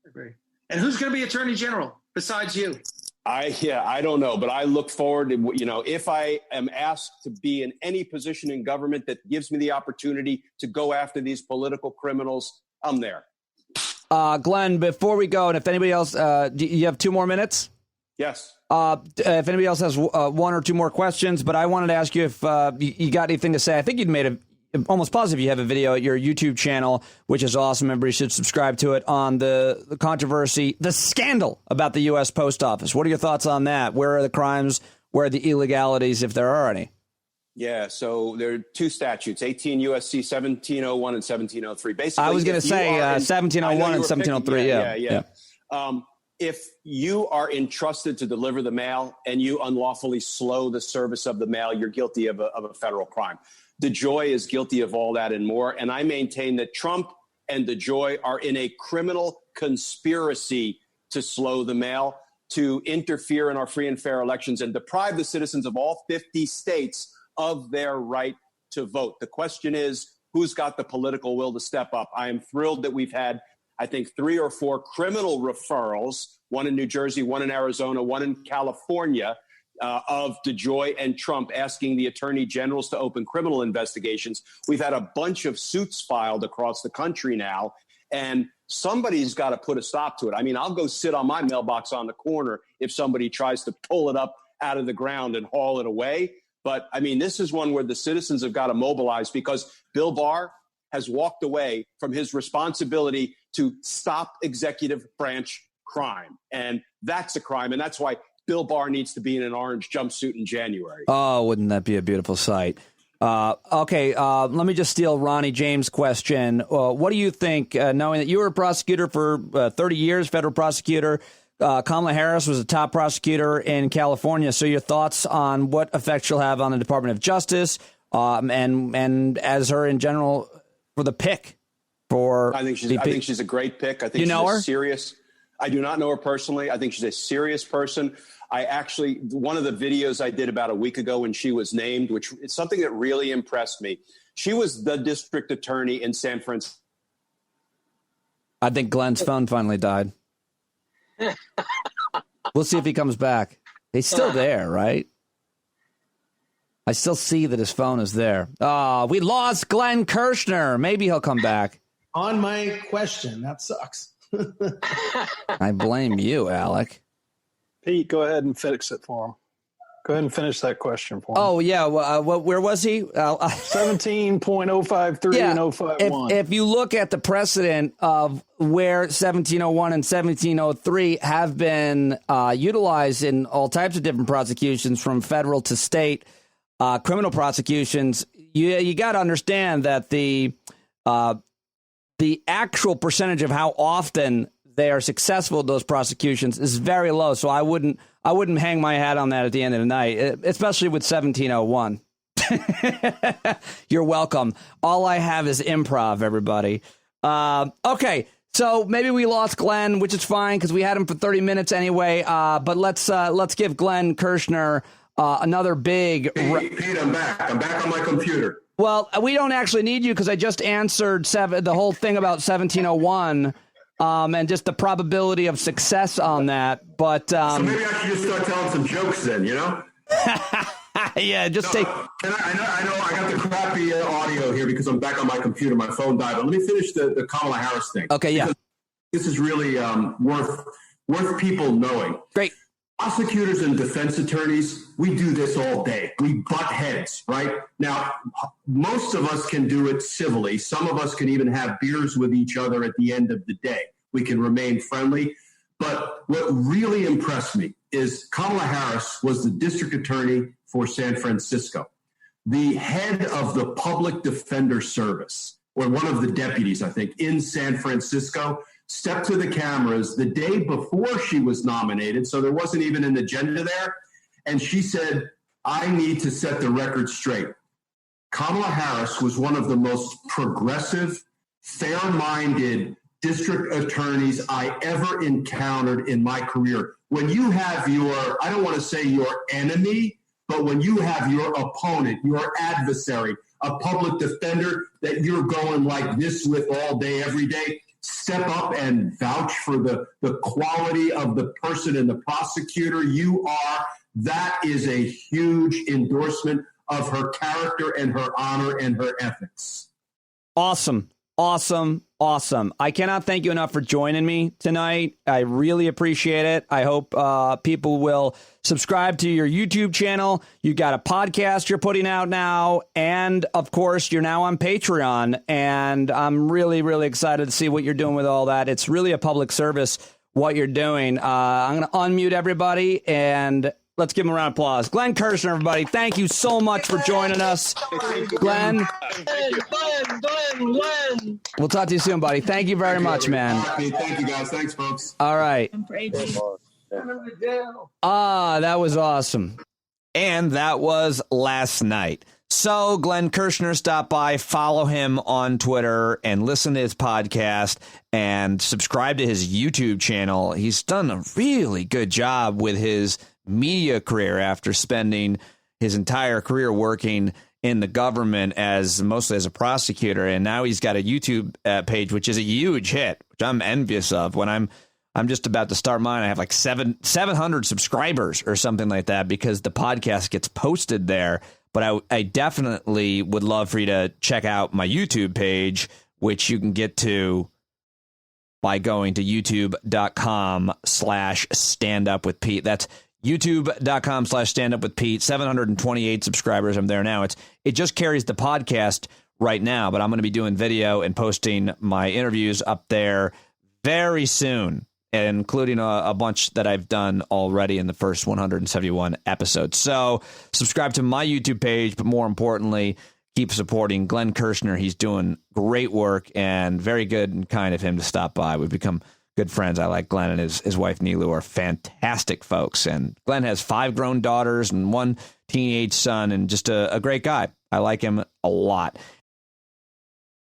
I agree. And who's going to be attorney general besides you? I don't know, but I look forward to, if I am asked to be in any position in government that gives me the opportunity to go after these political criminals, I'm there. Glenn, before we go, and if anybody else, do you have 2 more minutes? Yes. If anybody else has 1 or 2 more questions, but I wanted to ask you if you got anything to say. I think you'd made almost positive you have a video at your YouTube channel, which is awesome. Everybody should subscribe to it, on the controversy, the scandal about the U.S. Post Office. What are your thoughts on that? Where are the crimes? Where are the illegalities, if there are any? Yeah, so there are 2 statutes, 18 U.S.C. 1701 and 1703. Basically, I was going to say 1701 and 1703. Yeah. If you are entrusted to deliver the mail and you unlawfully slow the service of the mail, you're guilty of a federal crime. DeJoy is guilty of all that and more. And I maintain that Trump and DeJoy are in a criminal conspiracy to slow the mail, to interfere in our free and fair elections, and deprive the citizens of all 50 states of their right to vote. The question is, who's got the political will to step up? I am thrilled that we've had, I think, 3 or 4 criminal referrals, one in New Jersey, one in Arizona, one in California, of DeJoy and Trump asking the attorney generals to open criminal investigations. We've had a bunch of suits filed across the country now, and somebody's got to put a stop to it. I mean, I'll go sit on my mailbox on the corner if somebody tries to pull it up out of the ground and haul it away. But, I mean, this is one where the citizens have got to mobilize, because Bill Barr has walked away from his responsibility to stop executive branch crime. And that's a crime. And that's why Bill Barr needs to be in an orange jumpsuit in January. Oh, wouldn't that be a beautiful sight? Okay, let me just steal Ronnie James' question. What do you think, knowing that you were a prosecutor for 30 years, federal prosecutor, Kamala Harris was a top prosecutor in California. So your thoughts on what effect she'll have on the Department of Justice and as her in general for the pick for I think she's a great pick. I think she's serious. I do not know her personally. I think she's a serious person. I actually, one of the videos I did about a week ago when she was named, which is something that really impressed me. She was the district attorney in San Francisco. I think Glenn's phone finally died. We'll see if he comes back. He's still there, right? I still see that his phone is there. Oh, we lost Glenn Kirschner. Maybe he'll come back. On my question. That sucks. I blame you, Alec. Pete, go ahead and fix it for him. Go ahead and finish that question for him. Oh, yeah. Where was he? 17.053 and 051. If you look at the precedent of where 1701 and 1703 have been utilized in all types of different prosecutions, from federal to state criminal prosecutions, you got to understand that the actual percentage of how often they are successful at those prosecutions is very low. So I wouldn't hang my hat on that at the end of the night, especially with 1701. You're welcome. All I have is improv, everybody. Okay, so maybe we lost Glenn, which is fine because we had him for 30 minutes anyway. But let's give Glenn Kirschner another big. Pete, I'm back. I'm back on my computer. Well, we don't actually need you because I just answered the whole thing about 1701. And just the probability of success on that. But so maybe I should just start telling some jokes then, you know? Yeah, just take. I know I got the crappy audio here because I'm back on my computer. My phone died. But let me finish the Kamala Harris thing. Okay, yeah. This is really worth people knowing. Great. Prosecutors and defense attorneys, we do this all day. We butt heads, right? Now, most of us can do it civilly. Some of us can even have beers with each other at the end of the day. We can remain friendly. But what really impressed me is Kamala Harris was the district attorney for San Francisco, the head of the public defender service, or one of the deputies, I think, in San Francisco, stepped to the cameras the day before she was nominated, so there wasn't even an agenda there, and she said, I need to set the record straight. Kamala Harris was one of the most progressive, fair-minded district attorneys I ever encountered in my career. When you have your, I don't want to say your enemy, but when you have your opponent, your adversary, a public defender that you're going like this with all day, every day, step up and vouch for the quality of the person and the prosecutor you are. That is a huge endorsement of her character and her honor and her ethics. Awesome. Awesome. Awesome. I cannot thank you enough for joining me tonight. I really appreciate it. I hope people will subscribe to your YouTube channel. You got a podcast you're putting out now. And of course, you're now on Patreon. And I'm really, really excited to see what you're doing with all that. It's really a public service, what you're doing. I'm going to unmute everybody and let's give him a round of applause. Glenn Kirschner, everybody. Thank you so much for joining us. Glenn. Glenn. We'll talk to you soon, buddy. Thank you very much, man. Thank you, guys. Thanks, folks. All right. That was awesome. And that was last night. So Glenn Kirschner stopped by. Follow him on Twitter and listen to his podcast and subscribe to his YouTube channel. He's done a really good job with his media career after spending his entire career working in the government mostly as a prosecutor, and now he's got a YouTube page, which is a huge hit, which I'm envious of. When I'm just about to start mine, I have like 700 subscribers or something like that because the podcast gets posted there. But I definitely would love for you to check out my YouTube page, which you can get to by going to youtube.com/standupwithpete. That's youtube.com/standupwithpete. 728 subscribers. I'm there now. It just carries the podcast right now, but I'm going to be doing video and posting my interviews up there very soon. including a bunch that I've done already in the first 171 episodes. So subscribe to my YouTube page, but more importantly, keep supporting Glenn Kirschner. He's doing great work and very good and kind of him to stop by. We've become good friends. I like Glenn, and his wife Nilu are fantastic folks. And Glenn has 5 grown daughters and 1 teenage son, and just a great guy. I like him a lot.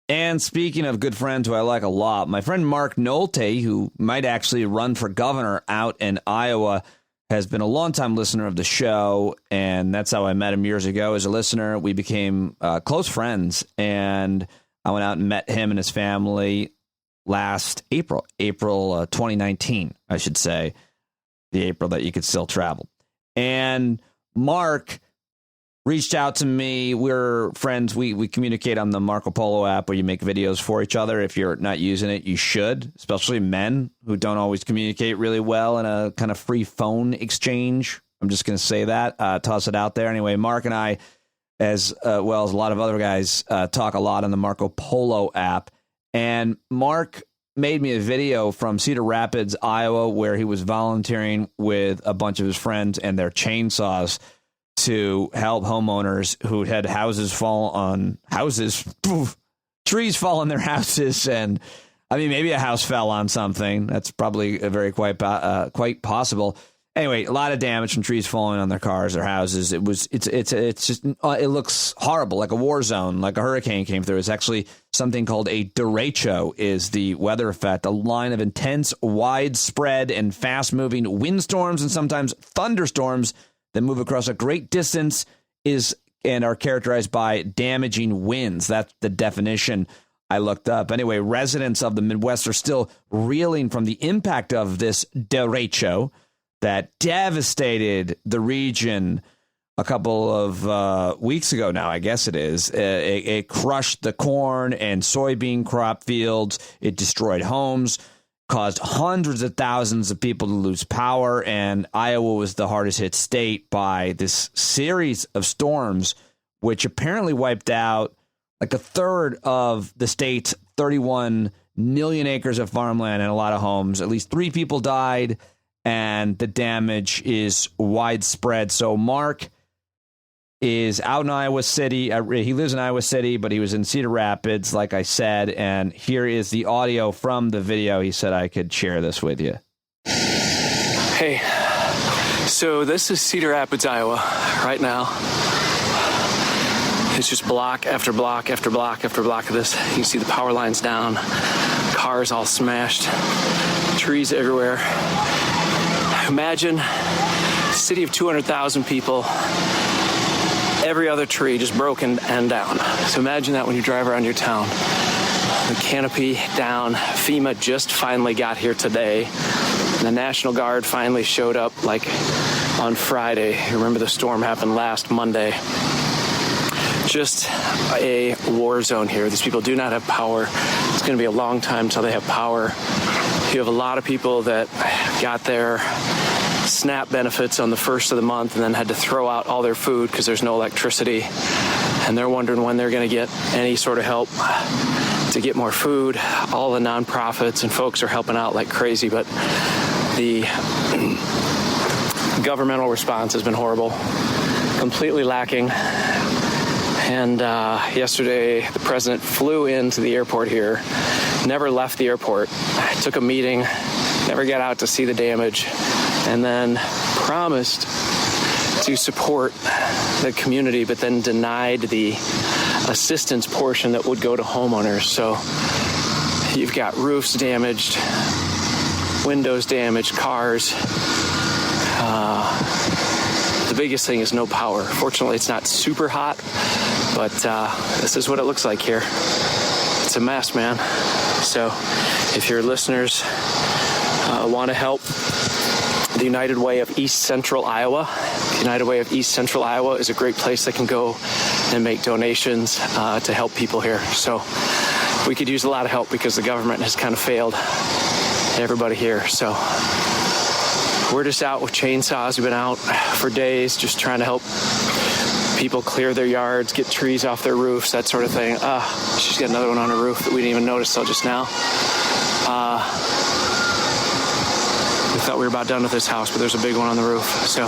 And speaking of good friends who I like a lot, my friend Mark Nolte, who might actually run for governor out in Iowa, has been a longtime listener of the show, and that's how I met him years ago as a listener. We became close friends, and I went out and met him and his family last April 2019, I should say, the April that you could still travel. And Mark reached out to me. We're friends. We communicate on the Marco Polo app where you make videos for each other. If you're not using it, you should, especially men who don't always communicate really well in a kind of free phone exchange. I'm just going to say that, toss it out there. Anyway, Mark and I, as well as a lot of other guys, talk a lot on the Marco Polo app. And Mark made me a video from Cedar Rapids, Iowa, where he was volunteering with a bunch of his friends and their chainsaws to help homeowners who had houses fall on houses, trees fall on their houses. And I mean, maybe a house fell on something. That's probably quite possible. Anyway, a lot of damage from trees falling on their cars, their houses. It's just, it looks horrible, like a war zone, like a hurricane came through. It's actually something called a derecho is the weather effect, a line of intense, widespread, and fast-moving windstorms and sometimes thunderstorms that move across a great distance and are characterized by damaging winds. That's the definition I looked up. Anyway, residents of the Midwest are still reeling from the impact of this derecho that devastated the region a couple of weeks ago now, I guess it is. It crushed the corn and soybean crop fields. It destroyed homes, caused hundreds of thousands of people to lose power, and Iowa was the hardest hit state by this series of storms, which apparently wiped out like a third of the state's 31 million acres of farmland and a lot of homes. At least 3 people died, and the damage is widespread. So Mark is out in Iowa City. He lives in Iowa City, but he was in Cedar Rapids, like I said. And here is the audio from the video. He said I could share this with you. Hey, so this is Cedar Rapids, Iowa, right now. It's just block after block after block after block of this. You can see the power lines down, cars all smashed, trees everywhere. Imagine a city of 200,000 people, every other tree just broken and down. So imagine that when you drive around your town. The canopy down. FEMA just finally got here today. The National Guard finally showed up like on Friday. Remember the storm happened last Monday. Just a war zone here. These people do not have power. It's going to be a long time until they have power. You have a lot of people that got their SNAP benefits on the first of the month and then had to throw out all their food because there's no electricity. And they're wondering when they're going to get any sort of help to get more food. All the nonprofits and folks are helping out like crazy, but the governmental response has been horrible, completely lacking. And yesterday, the president flew into the airport here, never left the airport, took a meeting, never got out to see the damage, and then promised to support the community, but then denied the assistance portion that would go to homeowners. So you've got roofs damaged, windows damaged, cars. The biggest thing is no power. Fortunately, it's not super hot, but this is what it looks like here. It's a mess, man. So if your listeners want to help the United Way of East Central Iowa, the United Way of East Central Iowa is a great place they can go and make donations to help people here. So we could use a lot of help because the government has kind of failed everybody here. So we're just out with chainsaws. We've been out for days just trying to help people clear their yards, get trees off their roofs, that sort of thing. She's got another one on her roof that we didn't even notice till just now. We thought we were about done with this house, but there's a big one on the roof. So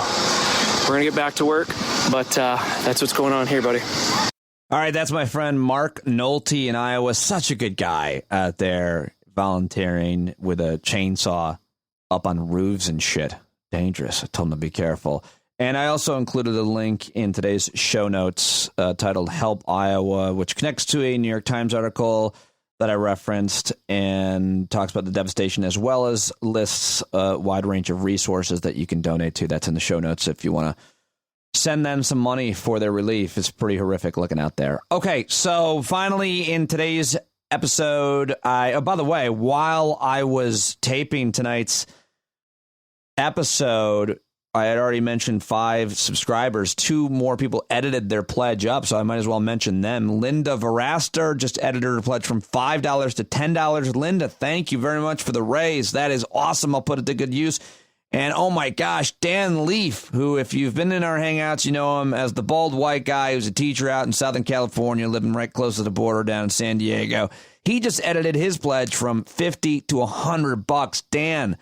we're going to get back to work, but that's what's going on here, buddy. All right, that's my friend Mark Nolte in Iowa. Such a good guy out there volunteering with a chainsaw up on roofs and shit. Dangerous. I told him to be careful. And I also included a link in today's show notes titled Help Iowa, which connects to a New York Times article that I referenced and talks about the devastation, as well as lists a wide range of resources that you can donate to. That's in the show notes if you want to send them some money for their relief. It's pretty horrific looking out there. Okay, so finally in today's episode, by the way, while I was taping tonight's episode, I had already mentioned 5 subscribers. 2 more people edited their pledge up, so I might as well mention them. Linda Veraster just edited her pledge from $5 to $10. Linda, thank you very much for the raise. That is awesome. I'll put it to good use. And oh my gosh, Dan Leaf, who, if you've been in our Hangouts, you know him as the bald white guy who's a teacher out in Southern California, living right close to the border down in San Diego. He just edited his pledge from $50 to $100. Dan,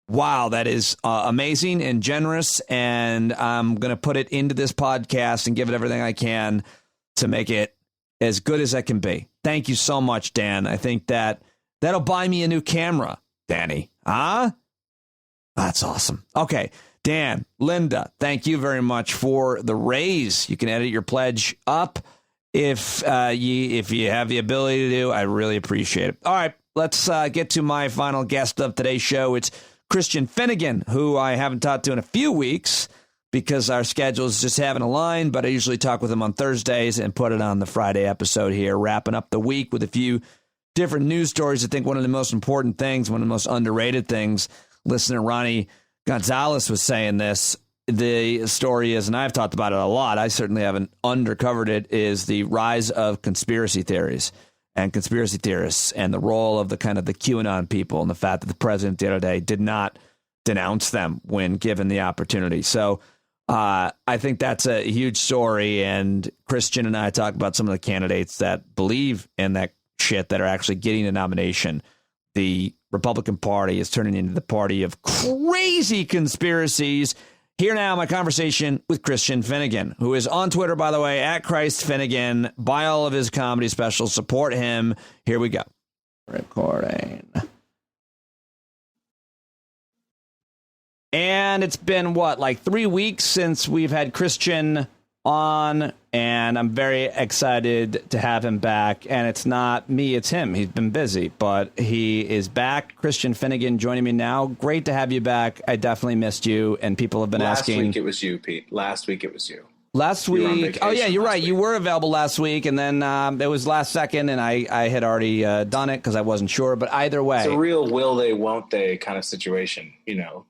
wow, that is amazing and generous, and I'm going to put it into this podcast and give it everything I can to make it as good as I can be. Thank you so much, Dan. I think that'll buy me a new camera, Danny. Huh? That's awesome. Okay, Dan, Linda, thank you very much for the raise. You can edit your pledge up if you have the ability to do. I really appreciate it. All right, let's get to my final guest of today's show. It's Christian Finnegan, who I haven't talked to in a few weeks because our schedules just haven't aligned, but I usually talk with him on Thursdays and put it on the Friday episode here, wrapping up the week with a few different news stories. I think one of the most important things, one of the most underrated things, listener Ronnie Gonzalez was saying this, the story is, and I've talked about it a lot, I certainly haven't undercovered it, is the rise of conspiracy theories and conspiracy theorists and the role of the kind of the QAnon people and the fact that the president the other day did not denounce them when given the opportunity. So I think that's a huge story. And Christian and I talk about some of the candidates that believe in that shit that are actually getting a nomination. The Republican Party is turning into the party of crazy conspiracies. Here now, my conversation with Christian Finnegan, who is on Twitter, by the way, at Christ Finnegan. Buy all of his comedy specials. Support him. Here we go. Recording. And it's been, like 3 weeks since we've had Christian on, and I'm very excited to have him back. And it's not me, it's him. He's been busy, but he is back. Christian Finnegan joining me now. Great to have you back. I definitely missed you, and people have been asking. Last week it was you, Pete. Last week it was you. Last week. Oh, yeah, you're right. You were available last week, and then it was last second, and I had already done it because I wasn't sure. But either way. It's a real will they, won't they kind of situation. You know,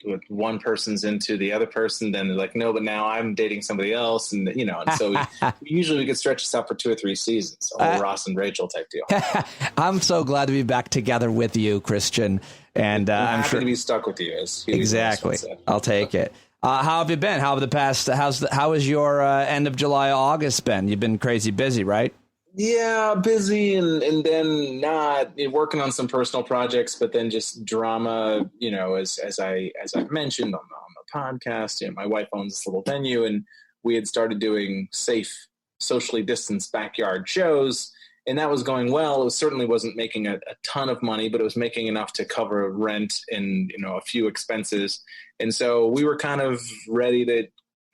with one person's into the other person, then they're like, no, but now I'm dating somebody else. And, you know, and so usually we could stretch this out for 2 or 3 seasons. A whole Ross and Rachel type deal. I'm so glad to be back together with you, Christian. And I'm happy sure to be stuck with you. Exactly. I'll take it. How have you been? How has your end of July, August been? You've been crazy busy, right? Yeah, busy and then not working on some personal projects, but then just drama, you know, as I've mentioned on the podcast, you know, my wife owns this little venue and we had started doing safe, socially distanced backyard shows, and that was going well. It certainly wasn't making a ton of money, but it was making enough to cover rent and, you know, a few expenses. And so we were kind of ready to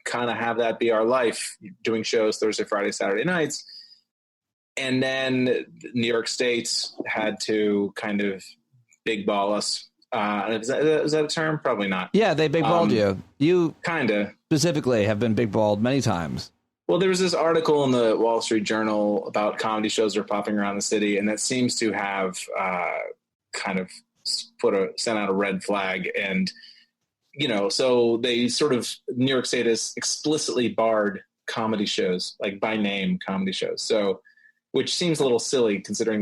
kind of have that be our life, doing shows Thursday, Friday, Saturday nights. And then New York State had to kind of big ball us. Is that a term? Probably not. Yeah, they big balled you. You kind of specifically have been big balled many times. Well, there was this article in the Wall Street Journal about comedy shows that are popping around the city, and that seems to have kind of sent out a red flag. And, you know, so they sort of, New York State has explicitly barred comedy shows, like by name comedy shows. So, which seems a little silly considering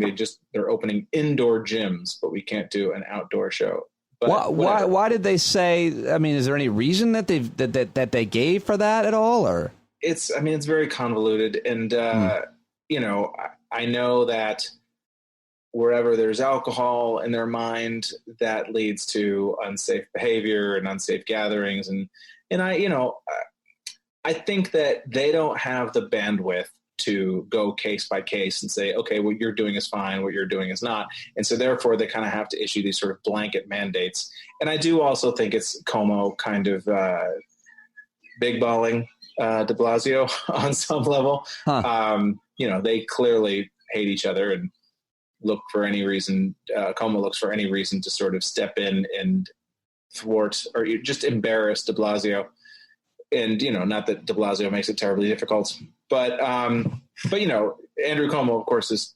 they're opening indoor gyms, but we can't do an outdoor show. But why did they say? I mean, is there any reason that they gave for that at all, or? It's very convoluted, and you know, I know that wherever there's alcohol in their mind, that leads to unsafe behavior and unsafe gatherings. And I think that they don't have the bandwidth to go case by case and say, okay, what you're doing is fine, what you're doing is not. And so therefore they kind of have to issue these sort of blanket mandates. And I do also think it's Cuomo kind of big balling de Blasio on some level. They clearly hate each other and look for any reason. Cuomo looks for any reason to sort of step in and thwart or just embarrass de Blasio. And, not that de Blasio makes it terribly difficult, but Andrew Cuomo, of course, is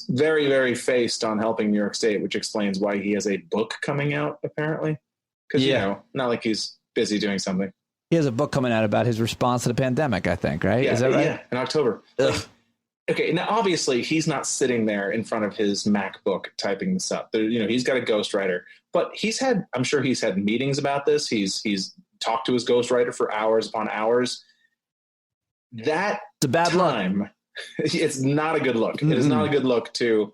very, very faced on helping New York State, which explains why he has a book coming out, apparently. Because, not like he's busy doing something. He has a book coming out about his response to the pandemic, I think, right? Yeah, Is that right? Yeah, in October. Okay, now obviously he's not sitting there in front of his MacBook typing this up. He's got a ghostwriter, but I'm sure he's had meetings about this. He's talked to his ghostwriter for hours upon hours. It's a bad look. It's not a good look. Mm-hmm. It is not a good look to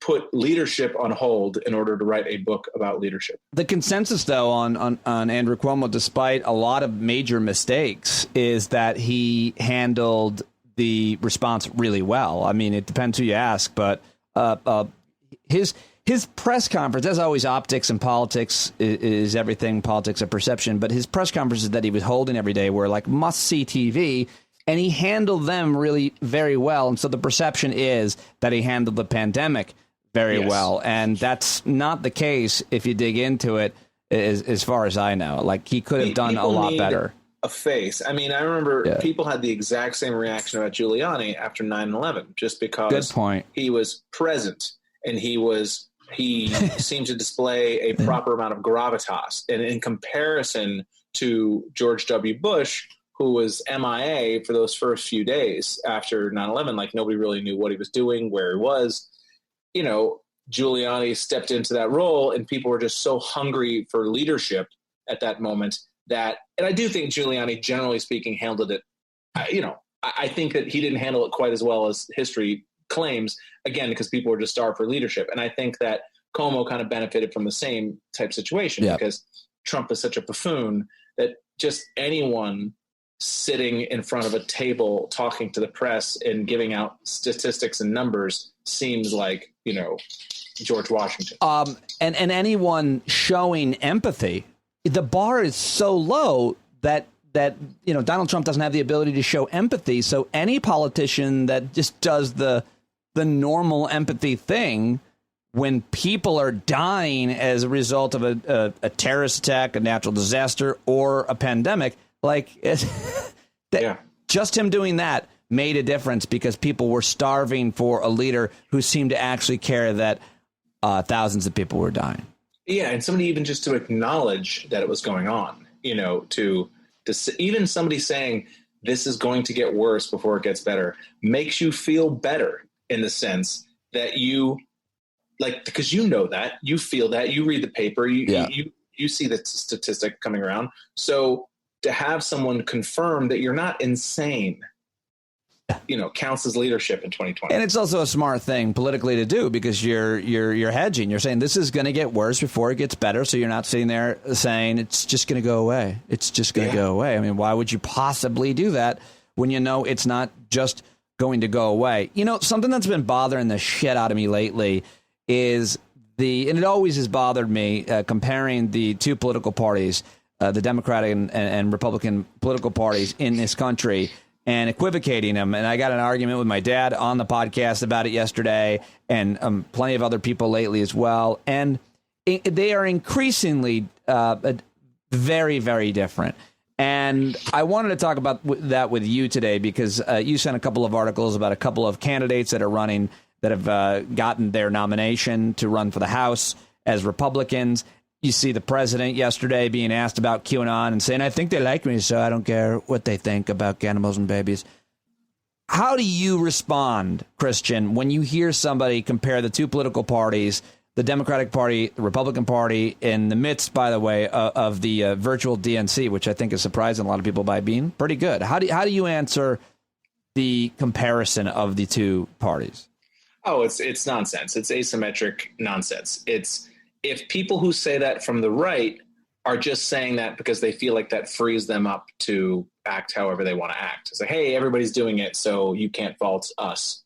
put leadership on hold in order to write a book about leadership. The consensus, though, on Andrew Cuomo, despite a lot of major mistakes, is that he handled the response really well. I mean, it depends who you ask, but his press conference, as always, optics and politics is everything, politics of perception, but his press conferences that he was holding every day were like must-see TV, and he handled them really very well. And so the perception is that he handled the pandemic very well, and that's not the case if you dig into it, as far as I know. Like, he could have done a lot better. A face. I mean, I remember people had the exact same reaction about Giuliani after 9/11, just because Good point. He was present and he seemed to display a proper amount of gravitas. And in comparison to George W. Bush, who was MIA for those first few days after 9/11, like nobody really knew what he was doing, where he was, Giuliani stepped into that role and people were just so hungry for leadership at that moment and I do think Giuliani, generally speaking, handled it. I think that he didn't handle it quite as well as history claims, again, because people were just starved for leadership. And I think that Cuomo kind of benefited from the same type situation because Trump is such a buffoon that just anyone sitting in front of a table talking to the press and giving out statistics and numbers seems like, George Washington. And anyone showing empathy, the bar is so low that Donald Trump doesn't have the ability to show empathy. So any politician that just does the normal empathy thing when people are dying as a result of a terrorist attack, a natural disaster, or a pandemic, just him doing that made a difference because people were starving for a leader who seemed to actually care that thousands of people were dying. Yeah, and somebody even just to acknowledge that it was going on, to even somebody saying this is going to get worse before it gets better makes you feel better in the sense that because that, you feel that, you read the paper, you see the statistic coming around. So to have someone confirm that you're not insane, counts as leadership in 2020. And it's also a smart thing politically to do because you're hedging. You're saying this is going to get worse before it gets better. So you're not sitting there saying it's just going to go away. It's just going to go away. I mean, why would you possibly do that when you know it's not just going to go away? Something that's been bothering the shit out of me lately is and it always has bothered me, comparing the two political parties, the Democratic and Republican political parties in this country, and equivocating them. And I got an argument with my dad on the podcast about it yesterday, and plenty of other people lately as well. And they are increasingly very, very different. And I wanted to talk about that with you today because you sent a couple of articles about a couple of candidates that are running that have gotten their nomination to run for the House as Republicans. You see the president yesterday being asked about QAnon and saying, I think they like me, so I don't care what they think about cannibals and babies. How do you respond, Christian, when you hear somebody compare the two political parties, the Democratic Party, the Republican Party, in the midst, by the way, of the virtual DNC, which I think is surprising a lot of people by being pretty good? How do you answer the comparison of the two parties? Oh, it's nonsense. It's asymmetric nonsense. It's if people who say that from the right are just saying that because they feel like that frees them up to act however they want to act. It's like, hey, everybody's doing it, so you can't fault us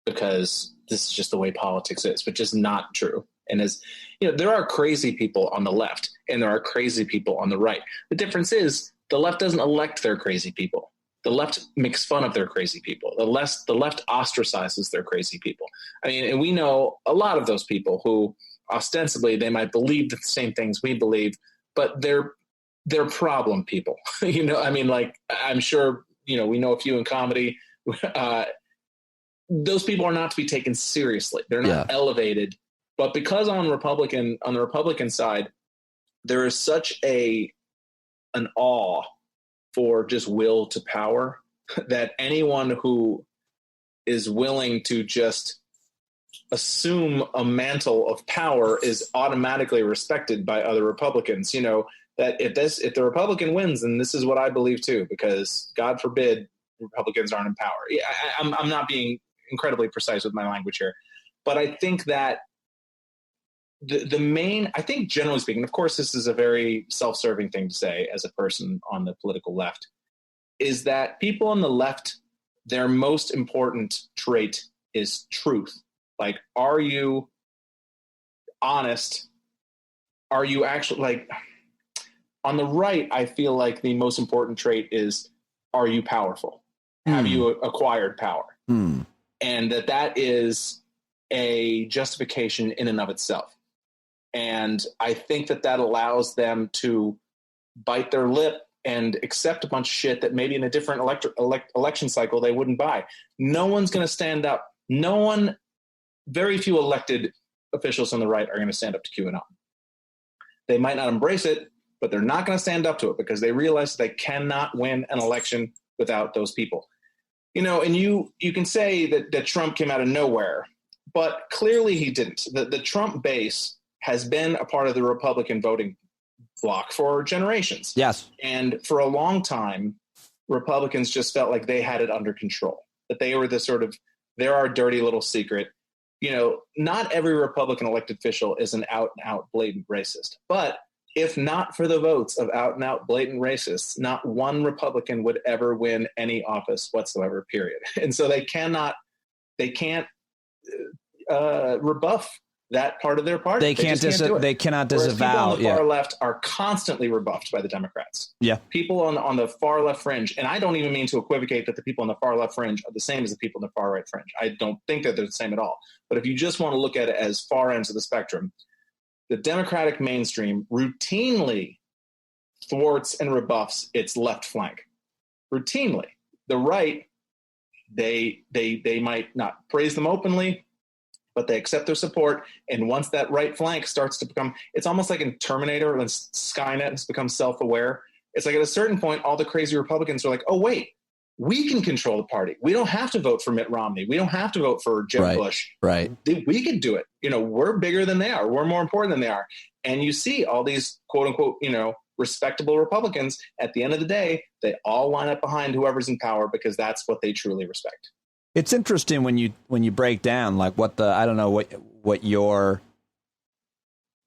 because this is just the way politics is, but just not true. And as you know, there are crazy people on the left and there are crazy people on the right. The difference is the left doesn't elect their crazy people. The left makes fun of their crazy people. The left ostracizes their crazy people. I mean, and we know a lot of those people who ostensibly they might believe the same things we believe, but they're problem people. You know, I mean, like I'm sure, you know, we know a few in comedy. Those people are not to be taken seriously. They're not elevated. But because on the Republican side, there is such an awe for just will to power that anyone who is willing to just assume a mantle of power is automatically respected by other Republicans. You know, that if the Republican wins, then this is what I believe too, because God forbid Republicans aren't in power. I'm not being incredibly precise with my language here, but I think that the main, I think generally speaking, of course, this is a very self-serving thing to say as a person on the political left, is that people on the left, their most important trait is truth. Like, are you honest? Are you actually, like, on the right, I feel like the most important trait is, are you powerful? Have you acquired power? And that is a justification in and of itself. And I think that allows them to bite their lip and accept a bunch of shit that maybe in a different election cycle they wouldn't buy. No one's going to stand up. Very few elected officials on the right are going to stand up to QAnon. They might not embrace it, but they're not going to stand up to it because they realize they cannot win an election without those people. You know, and you can say that Trump came out of nowhere, but clearly he didn't. The Trump base has been a part of the Republican voting bloc for generations. Yes. And for a long time, Republicans just felt like they had it under control, that they were the sort of, they're our dirty little secret. You know, not every Republican elected official is an out-and-out blatant racist. But if not for the votes of out-and-out blatant racists, not one Republican would ever win any office whatsoever, period. And so they can't rebuff that part of their party. They cannot disavow. People on the far left are constantly rebuffed by the Democrats. Yeah. People on the far left fringe, and I don't even mean to equivocate that the people on the far left fringe are the same as the people on the far right fringe. I don't think that they're the same at all. But if you just want to look at it as far ends of the spectrum, the Democratic mainstream routinely thwarts and rebuffs its left flank. Routinely. The right, they might not praise them openly, but they accept their support. And once that right flank starts to become, it's almost like in Terminator when Skynet has become self-aware. It's like at a certain point, all the crazy Republicans are like, oh, wait, we can control the party. We don't have to vote for Mitt Romney. We don't have to vote for Jeb Bush. Right. We could do it. You know, we're bigger than they are. We're more important than they are. And you see all these quote unquote, you know, respectable Republicans at the end of the day, they all line up behind whoever's in power because that's what they truly respect. It's interesting when you break down like I don't know what your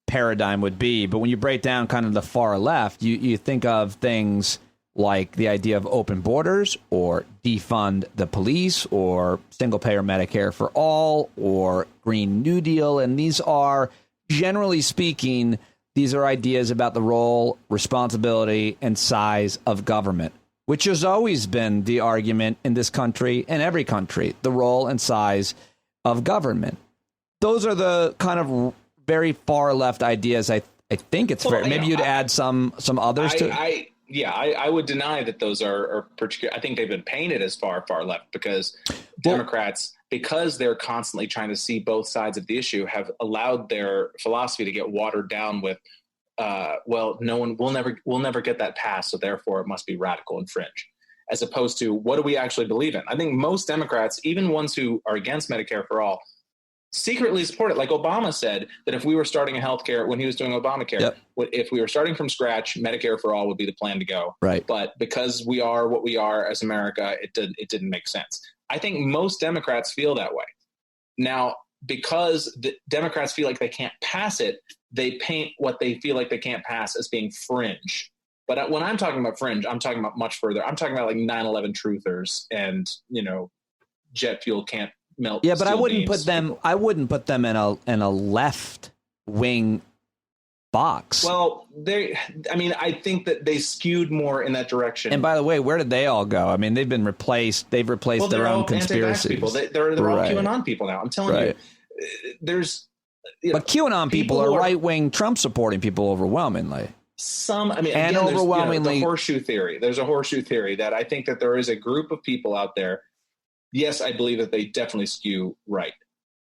paradigm would be, but when you break down kind of the far left, you think of things like the idea of open borders or defund the police or single payer Medicare for all or Green New Deal. And these are, generally speaking, these are ideas about the role, responsibility, and size of government, which has always been the argument in this country and every country, the role and size of government. Those are the kind of very far left ideas. I think it's fair. Maybe you'd add some others to it. I would deny that those are particular. I think they've been painted as far left because Democrats, because they're constantly trying to see both sides of the issue, have allowed their philosophy to get watered down with, well, no one will never get that passed, so therefore it must be radical and fringe, as opposed to what do we actually believe in? I think most Democrats, even ones who are against Medicare for all, secretly support it. Like Obama said that if we were starting a healthcare when he was doing Obamacare, if we were starting from scratch, Medicare for all would be the plan to go. Right. But because we are what we are as America, it didn't make sense. I think most Democrats feel that way. Now, because the Democrats feel like they can't pass it, they paint what they feel like they can't pass as being fringe. But when I'm talking about fringe, I'm talking about much further. I'm talking about like 9/11 truthers and, jet fuel can't melt. Yeah, but I wouldn't beams. put them. I wouldn't put them in a left wing box. Well, I think that they skewed more in that direction. And by the way, where did they all go? I mean, they've been replaced. They've replaced their own conspiracies. People. They're all QAnon people now. I'm telling you, there's. But QAnon people are right wing Trump supporting people overwhelmingly. And overwhelmingly, the horseshoe theory. There's a horseshoe theory that I think that there is a group of people out there. Yes, I believe that they definitely skew right,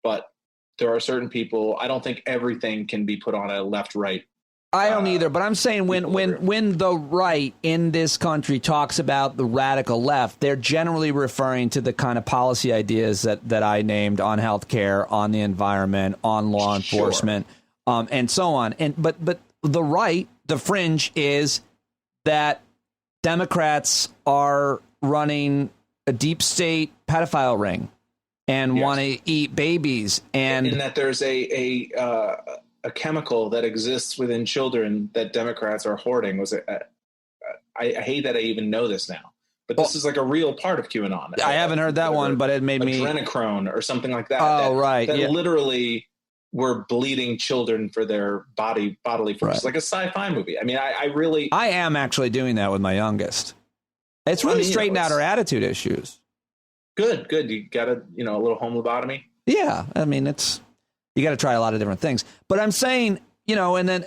but there are certain people. I don't think everything can be put on a left-right. I don't either, but I'm saying when the right in this country talks about the radical left, they're generally referring to the kind of policy ideas that I named on healthcare, on the environment, on law enforcement, and so on. But the right, the fringe, is that Democrats are running a deep state pedophile ring and want to eat babies, and that there's a chemical that exists within children that Democrats are hoarding. I hate that I even know this now, but this is like a real part of QAnon. I haven't heard that one, but it made me adrenochrome or something like that. That literally were bleeding children for their bodily functions, like a sci-fi movie. I mean, I am actually doing that with my youngest. It's really straightened out her attitude issues. Good. You got a little home lobotomy. Yeah, I mean, you got to try a lot of different things. But I'm saying, and then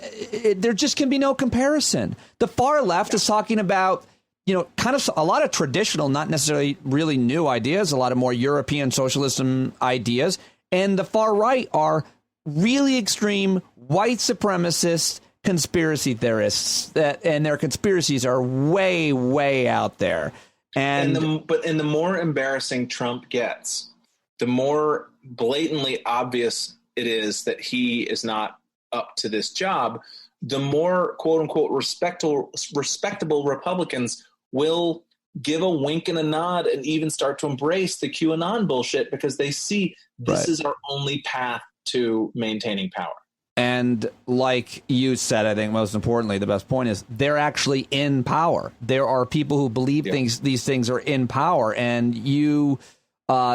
there just can be no comparison. The far left is talking about, kind of a lot of traditional, not necessarily really new ideas, a lot of more European socialism ideas. And the far right are really extreme white supremacist conspiracy theorists and their conspiracies are way, way out there. And the more embarrassing Trump gets, the more blatantly obvious it is that he is not up to this job, the more quote unquote respectable Republicans will give a wink and a nod and even start to embrace the QAnon bullshit because they see this is our only path to maintaining power. And like you said, I think most importantly, the best point is they're actually in power. There are people who believe these things are in power. And you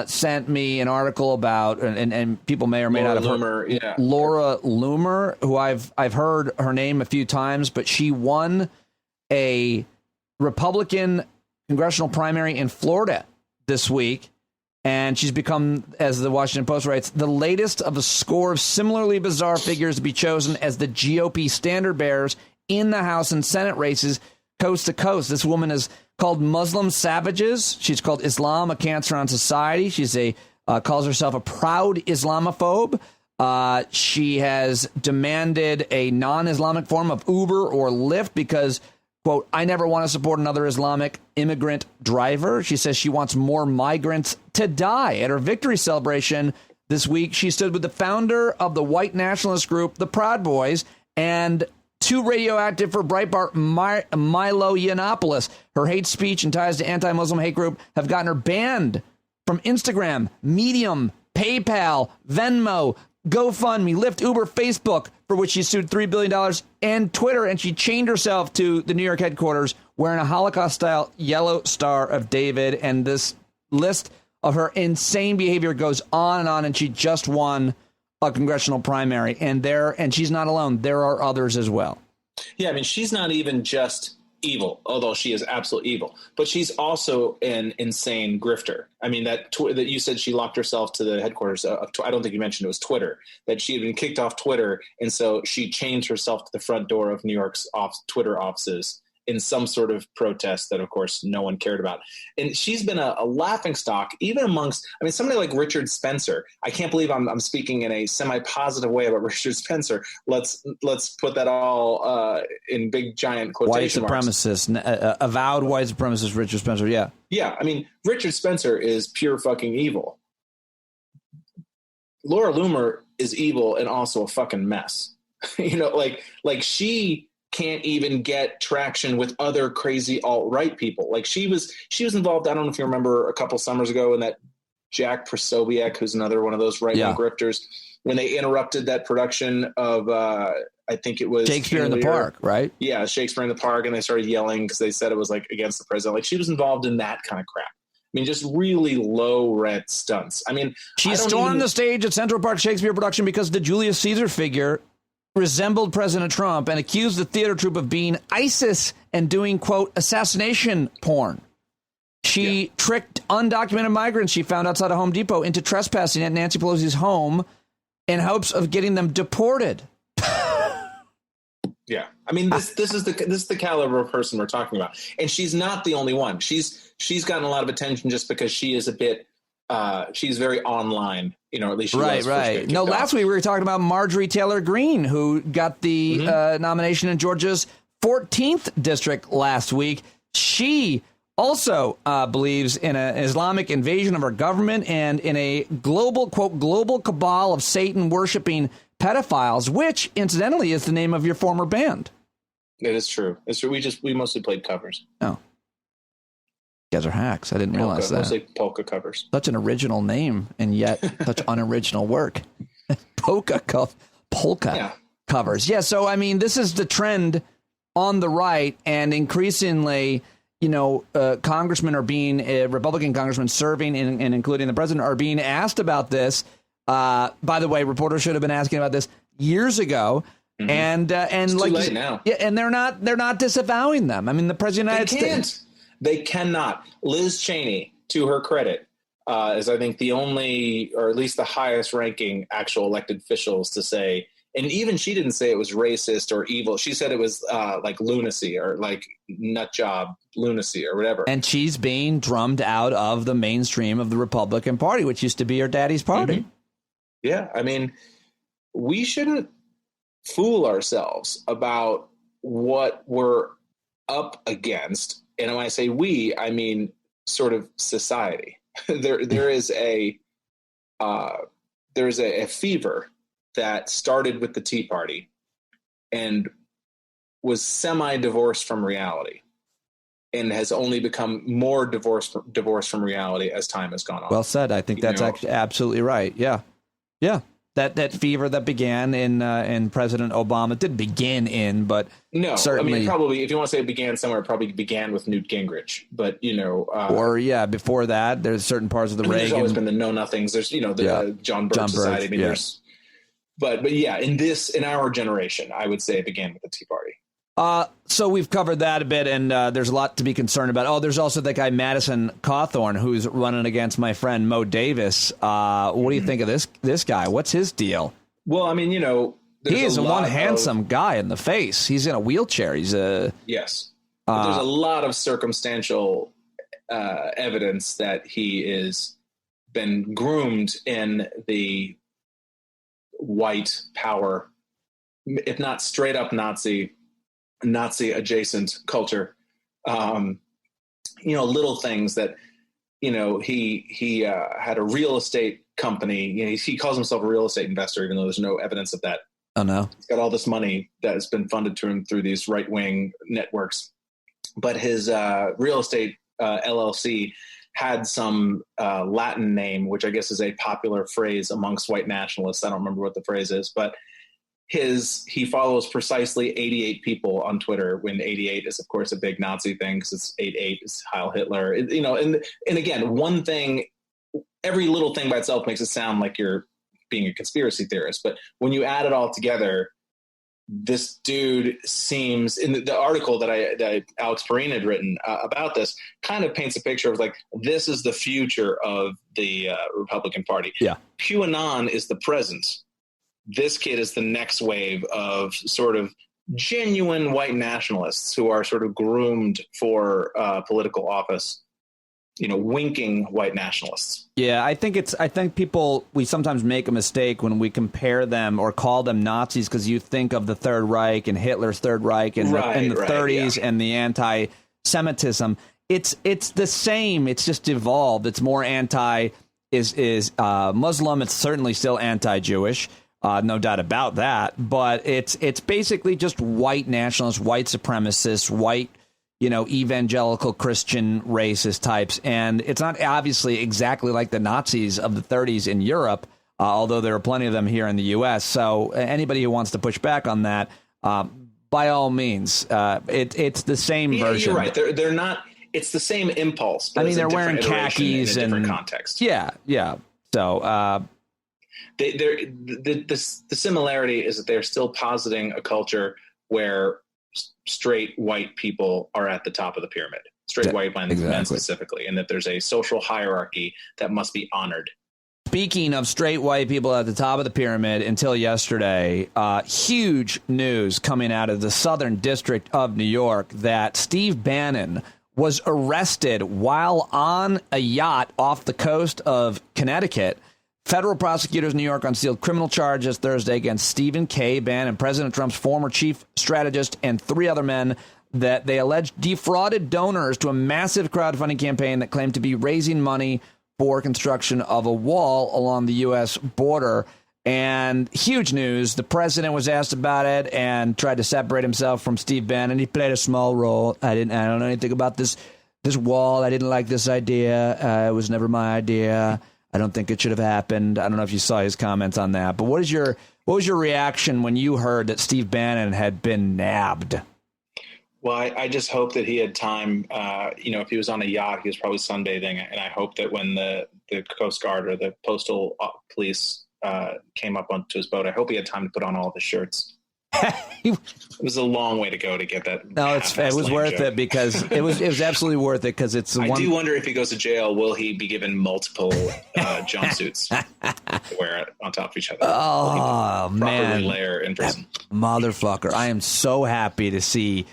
sent me an article about, and people may or may not have heard Laura Loomer, who I've heard her name a few times, but she won a Republican congressional primary in Florida this week. And she's become, as the Washington Post writes, the latest of a score of similarly bizarre figures to be chosen as the GOP standard bearers in the House and Senate races coast to coast. This woman is called Muslim Savages. She's called Islam, a Cancer on Society. She's calls herself a proud Islamophobe. She has demanded a non-Islamic form of Uber or Lyft because, quote, I never want to support another Islamic immigrant driver. She says she wants more migrants to die. At her victory celebration this week, she stood with the founder of the white nationalist group, the Proud Boys, and too radioactive for Breitbart, Milo Yiannopoulos. Her hate speech and ties to anti-Muslim hate group have gotten her banned from Instagram, Medium, PayPal, Venmo, GoFundMe, Lyft, Uber, Facebook, for which she sued $3 billion, and Twitter, and she chained herself to the New York headquarters wearing a Holocaust-style yellow Star of David, and this list of her insane behavior goes on, and she just won a congressional primary, and she's not alone. There are others as well. Yeah, I mean, she's not even just evil, although she is absolute evil, but she's also an insane grifter. I mean, that you said she locked herself to the headquarters of, I don't think you mentioned it was Twitter, that she had been kicked off Twitter, and so she chained herself to the front door of New York's Twitter offices in some sort of protest that, of course, no one cared about. And she's been a laughingstock, even amongst, I mean, somebody like Richard Spencer. I can't believe I'm speaking in a semi-positive way about Richard Spencer. Let's put that all in big, giant quotation marks. White supremacist, avowed white supremacist Richard Spencer, yeah. Yeah, I mean, Richard Spencer is pure fucking evil. Laura Loomer is evil and also a fucking mess. like she can't even get traction with other crazy alt-right people. Like she was involved, I don't know if you remember, a couple summers ago in that Jack Posobiec, who's another one of those right-wing grifters, when they interrupted that production of, I think it was Shakespeare in the Park, right? Yeah, Shakespeare in the Park, and they started yelling because they said it was like against the president. Like she was involved in that kind of crap. I mean, just really low rent stunts. I mean, she stormed the stage at Central Park Shakespeare production because the Julius Caesar figure resembled President Trump and accused the theater troupe of being ISIS and doing, quote, assassination porn. She tricked undocumented migrants she found outside of Home Depot into trespassing at Nancy Pelosi's home in hopes of getting them deported. Yeah, I mean, this is the caliber of person we're talking about, and she's not the only one. She's gotten a lot of attention just because she is a bit. She's very online, at least she was. Right. No, last week we were talking about Marjorie Taylor Greene, who got the nomination in Georgia's 14th district last week. She also believes in an Islamic invasion of our government and in a global, quote, global cabal of Satan worshiping pedophiles, which incidentally is the name of your former band. It is true. It's true. We mostly played covers. Oh, you guys are hacks. I didn't realize that. Mostly polka covers. Such an original name and yet such unoriginal work. Polka covers. Yeah. So I mean, this is the trend on the right, and increasingly, congressmen are being Republican congressmen serving and including the president are being asked about this. By the way, reporters should have been asking about this years ago, and it's like too late now. Yeah, and they're not disavowing them. I mean, the president of the United States. They cannot. Liz Cheney, to her credit, is I think the only, or at least the highest ranking actual elected officials to say, and even she didn't say it was racist or evil. She said it was like lunacy or like nut job lunacy or whatever. And she's being drummed out of the mainstream of the Republican Party, which used to be her daddy's party. Yeah, I mean, we shouldn't fool ourselves about what we're up against. And when I say we, I mean sort of society. There is a fever that started with the Tea Party and was semi-divorced from reality and has only become more divorced from reality as time has gone on. Well said. I think that's actually absolutely right. Yeah. Yeah. That fever that began in President Obama didn't begin in, but no, certainly. I mean, probably if you want to say it began somewhere, it probably began with Newt Gingrich. But before that, there's certain parts of the Reagan. There's always been the Know Nothings. There's the John Birch Society. I mean, there's, but yeah, in our generation, I would say it began with the Tea Party. So we've covered that a bit, and there's a lot to be concerned about. Oh, there's also that guy Madison Cawthorn who's running against my friend Mo Davis. What do you think of this guy? What's his deal? Well, I mean, he is one handsome guy in the face. He's in a wheelchair. He's yes. But there's a lot of circumstantial evidence that he is been groomed in the white power, if not straight up Nazi adjacent culture. Little things that, he had a real estate company. He calls himself a real estate investor, even though there's no evidence of that. Oh, no. He's got all this money that has been funded to him through these right-wing networks. But his real estate LLC had some Latin name, which I guess is a popular phrase amongst white nationalists. I don't remember what the phrase is, but he follows precisely 88 people on Twitter, when 88 is, of course, a big Nazi thing because it's 88 is Heil Hitler. And again, one thing, every little thing by itself makes it sound like you're being a conspiracy theorist. But when you add it all together, this dude seems, in the article that Alex Perrine had written about this, kind of paints a picture of like, this is the future of the Republican Party. Yeah. QAnon is the present. This kid is the next wave of sort of genuine white nationalists who are sort of groomed for political office, winking white nationalists. Yeah, I think we sometimes make a mistake when we compare them or call them Nazis because you think of the Third Reich and Hitler's Third Reich and the 30s and the anti-Semitism. It's the same. It's just evolved. It's more Muslim. It's certainly still anti-Jewish. No doubt about that. But it's basically just white nationalists, white supremacists, white, evangelical Christian racist types. And it's not obviously exactly like the Nazis of the 30s in Europe, although there are plenty of them here in the U.S. So anybody who wants to push back on that, by all means, it's the same version. You're right. They're not. It's the same impulse. But they're wearing khakis in a different and context. Yeah. So the similarity is that they're still positing a culture where straight white people are at the top of the pyramid, straight white men specifically, and that there's a social hierarchy that must be honored. Speaking of straight white people at the top of the pyramid, until yesterday, huge news coming out of the Southern District of New York that Steve Bannon was arrested while on a yacht off the coast of Connecticut. Federal prosecutors in New York unsealed criminal charges Thursday against Stephen K. Bannon, President Trump's former chief strategist, and 3 other men that they alleged defrauded donors to a massive crowdfunding campaign that claimed to be raising money for construction of a wall along the U.S. border. And huge news. The president was asked about it and tried to separate himself from Steve Bannon. He played a small role. I don't know anything about this wall. I didn't like this idea. It was never my idea. I don't think it should have happened. I don't know if you saw his comments on that. But what was your reaction when you heard that Steve Bannon had been nabbed? Well, I just hope that he had time. If he was on a yacht, he was probably sunbathing. And I hope that when the Coast Guard or the postal police came up onto his boat, I hope he had time to put on all of his shirts. It was a long way to go to get that. No, it was worth it because it was absolutely worth it because it's. I do wonder if he goes to jail, will he be given multiple jumpsuits to wear on top of each other? Oh man, properly layer in prison, motherfucker! I am so happy to see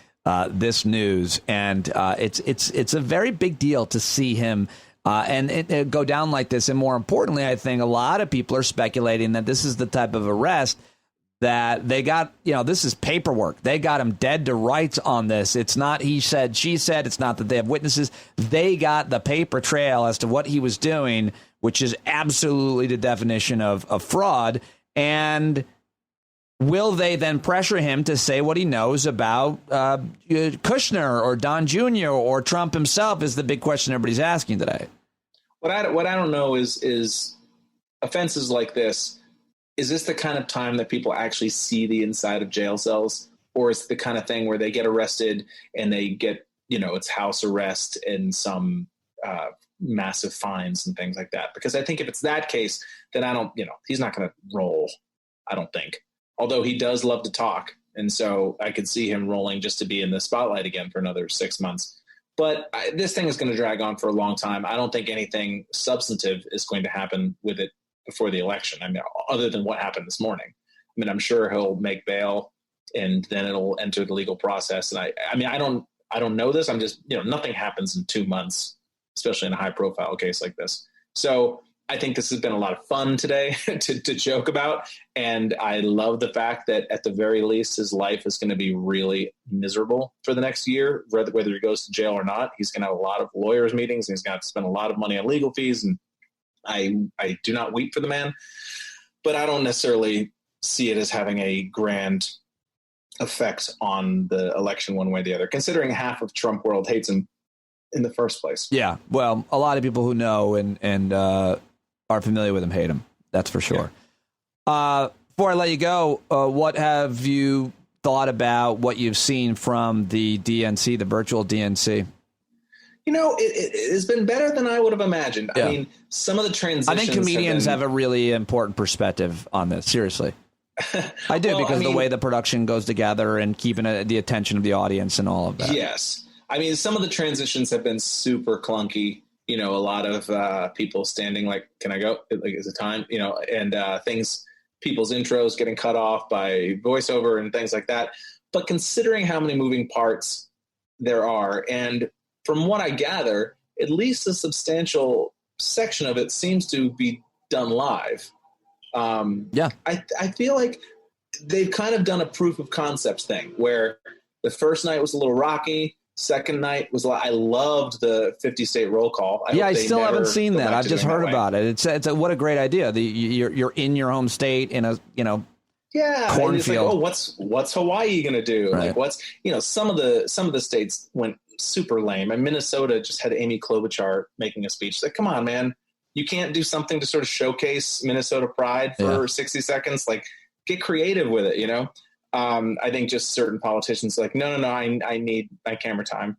this news, and it's a very big deal to see him. And it go down like this. And more importantly, I think a lot of people are speculating that this is the type of arrest that they got, this is paperwork. They got him dead to rights on this. It's not he said, she said. It's not that they have witnesses. They got the paper trail as to what he was doing, which is absolutely the definition of fraud. And will they then pressure him to say what he knows about Kirschner or Don Jr. or Trump himself is the big question everybody's asking today. What I don't know is offenses like this. Is this the kind of time that people actually see the inside of jail cells, or is it the kind of thing where they get arrested and they get, it's house arrest and some massive fines and things like that? Because I think if it's that case, then he's not going to roll. I don't think, although he does love to talk. And so I could see him rolling just to be in the spotlight again for another 6 months. But this thing is going to drag on for a long time. I don't think anything substantive is going to happen with it before the election. I mean, other than what happened this morning. I mean, I'm sure he'll make bail and then it'll enter the legal process. And I don't know this. I'm just, nothing happens in 2 months, especially in a high profile case like this. So I think this has been a lot of fun today to joke about. And I love the fact that at the very least, his life is going to be really miserable for the next year, whether he goes to jail or not. He's going to have a lot of lawyers meetings and he's going to have to spend a lot of money on legal fees. And I do not weep for the man, but I don't necessarily see it as having a grand effect on the election one way or the other, considering half of Trump world hates him in the first place. Yeah, well, a lot of people who know and are familiar with him hate him. That's for sure. Yeah. Before I let you go, what have you thought about what you've seen from the DNC, the virtual DNC? It has been better than I would have imagined. Yeah. I mean, some of the transitions. I think comedians have a really important perspective on this. Seriously. I do, because the way the production goes together and keeping the attention of the audience and all of that. Yes. I mean, some of the transitions have been super clunky. A lot of people standing like, can I go? Like, is it time? And people's intros getting cut off by voiceover and things like that. But considering how many moving parts there are, and from what I gather, at least a substantial section of it seems to be done live. I feel like they've kind of done a proof of concepts thing where the first night was a little rocky. Second night was I loved the 50 state roll call. I still haven't seen that. I've just heard about it. What a great idea. You're in your home state in a cornfield. Like, what's Hawaii going to do? Right. Like some of the states went super lame. And Minnesota just had Amy Klobuchar making a speech. It's like, come on, man. You can't do something to sort of showcase Minnesota pride for 60 seconds. Like, get creative with it, you know? I think just certain politicians like, no, I need my camera time.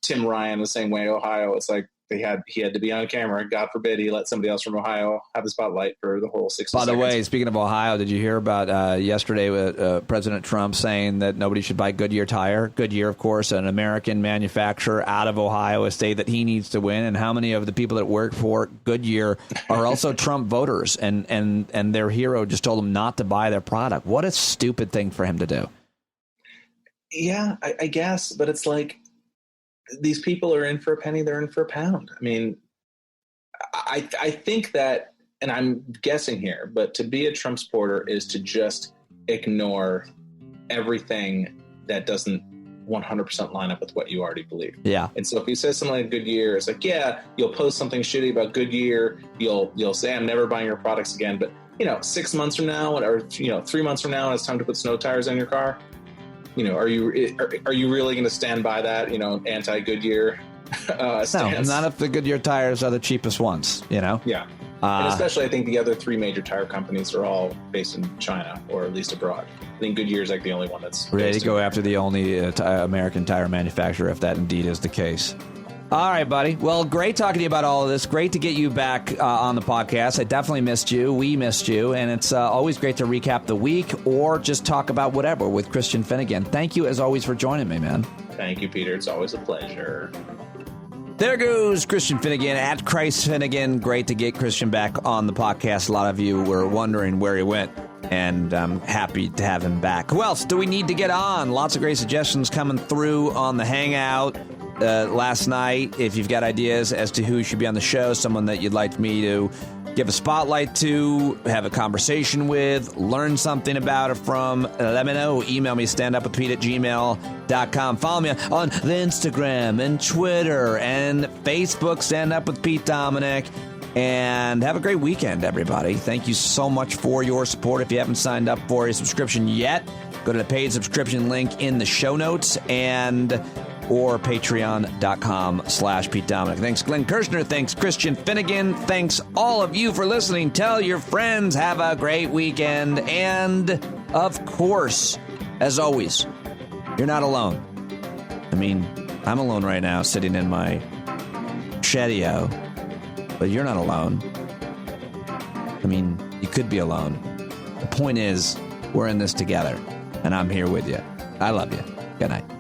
Tim Ryan the same way. Ohio, it's like he had to be on camera. God forbid he let somebody else from Ohio have the spotlight for the whole 60 seconds. By the way, speaking of Ohio, did you hear about yesterday with President Trump saying that nobody should buy Goodyear tire? Goodyear, of course, an American manufacturer out of Ohio, a state that he needs to win. And how many of the people that work for Goodyear are also Trump voters? And their hero just told them not to buy their product. What a stupid thing for him to do. Yeah, I guess. But it's like, these people are in for a penny, they're in for a pound. I mean, I think that, and I'm guessing here, but to be a Trump supporter is to just ignore everything that doesn't 100% line up with what you already believe. Yeah. And so if he says something like Goodyear, it's like, yeah, you'll post something shitty about Goodyear. You'll say, I'm never buying your products again. But, 6 months from now, or 3 months from now, when it's time to put snow tires on your car, are you really going to stand by that, anti-Goodyear stance? No, not if the Goodyear tires are the cheapest ones, Yeah. And especially, I think the other three major tire companies are all based in China, or at least abroad. I think Goodyear is like the only one that's ready to go after the only American tire manufacturer, if that indeed is the case. All right, buddy. Well, great talking to you about all of this. Great to get you back on the podcast. I definitely missed you. We missed you. And it's always great to recap the week or just talk about whatever with Christian Finnegan. Thank you, as always, for joining me, man. Thank you, Peter. It's always a pleasure. There goes Christian Finnegan at Christ Finnegan. Great to get Christian back on the podcast. A lot of you were wondering where he went, and I'm happy to have him back. Who else do we need to get on? Lots of great suggestions coming through on the Hangout last night. If you've got ideas as to who should be on the show, someone that you'd like me to give a spotlight to, have a conversation with, learn something about it from, let me know. Email me, standupwithpete@gmail.com. Follow me on the Instagram and Twitter and Facebook, Stand Up with Pete Dominic. And have a great weekend, everybody. Thank you so much for your support. If you haven't signed up for a subscription yet, go to the paid subscription link in the show notes or patreon.com/Pete Dominic. Thanks, Glenn Kirschner. Thanks, Christian Finnegan. Thanks, all of you, for listening. Tell your friends. Have a great weekend. And, of course, as always, you're not alone. I mean, I'm alone right now sitting in my shadio, but you're not alone. I mean, you could be alone. The point is, we're in this together, and I'm here with you. I love you. Good night.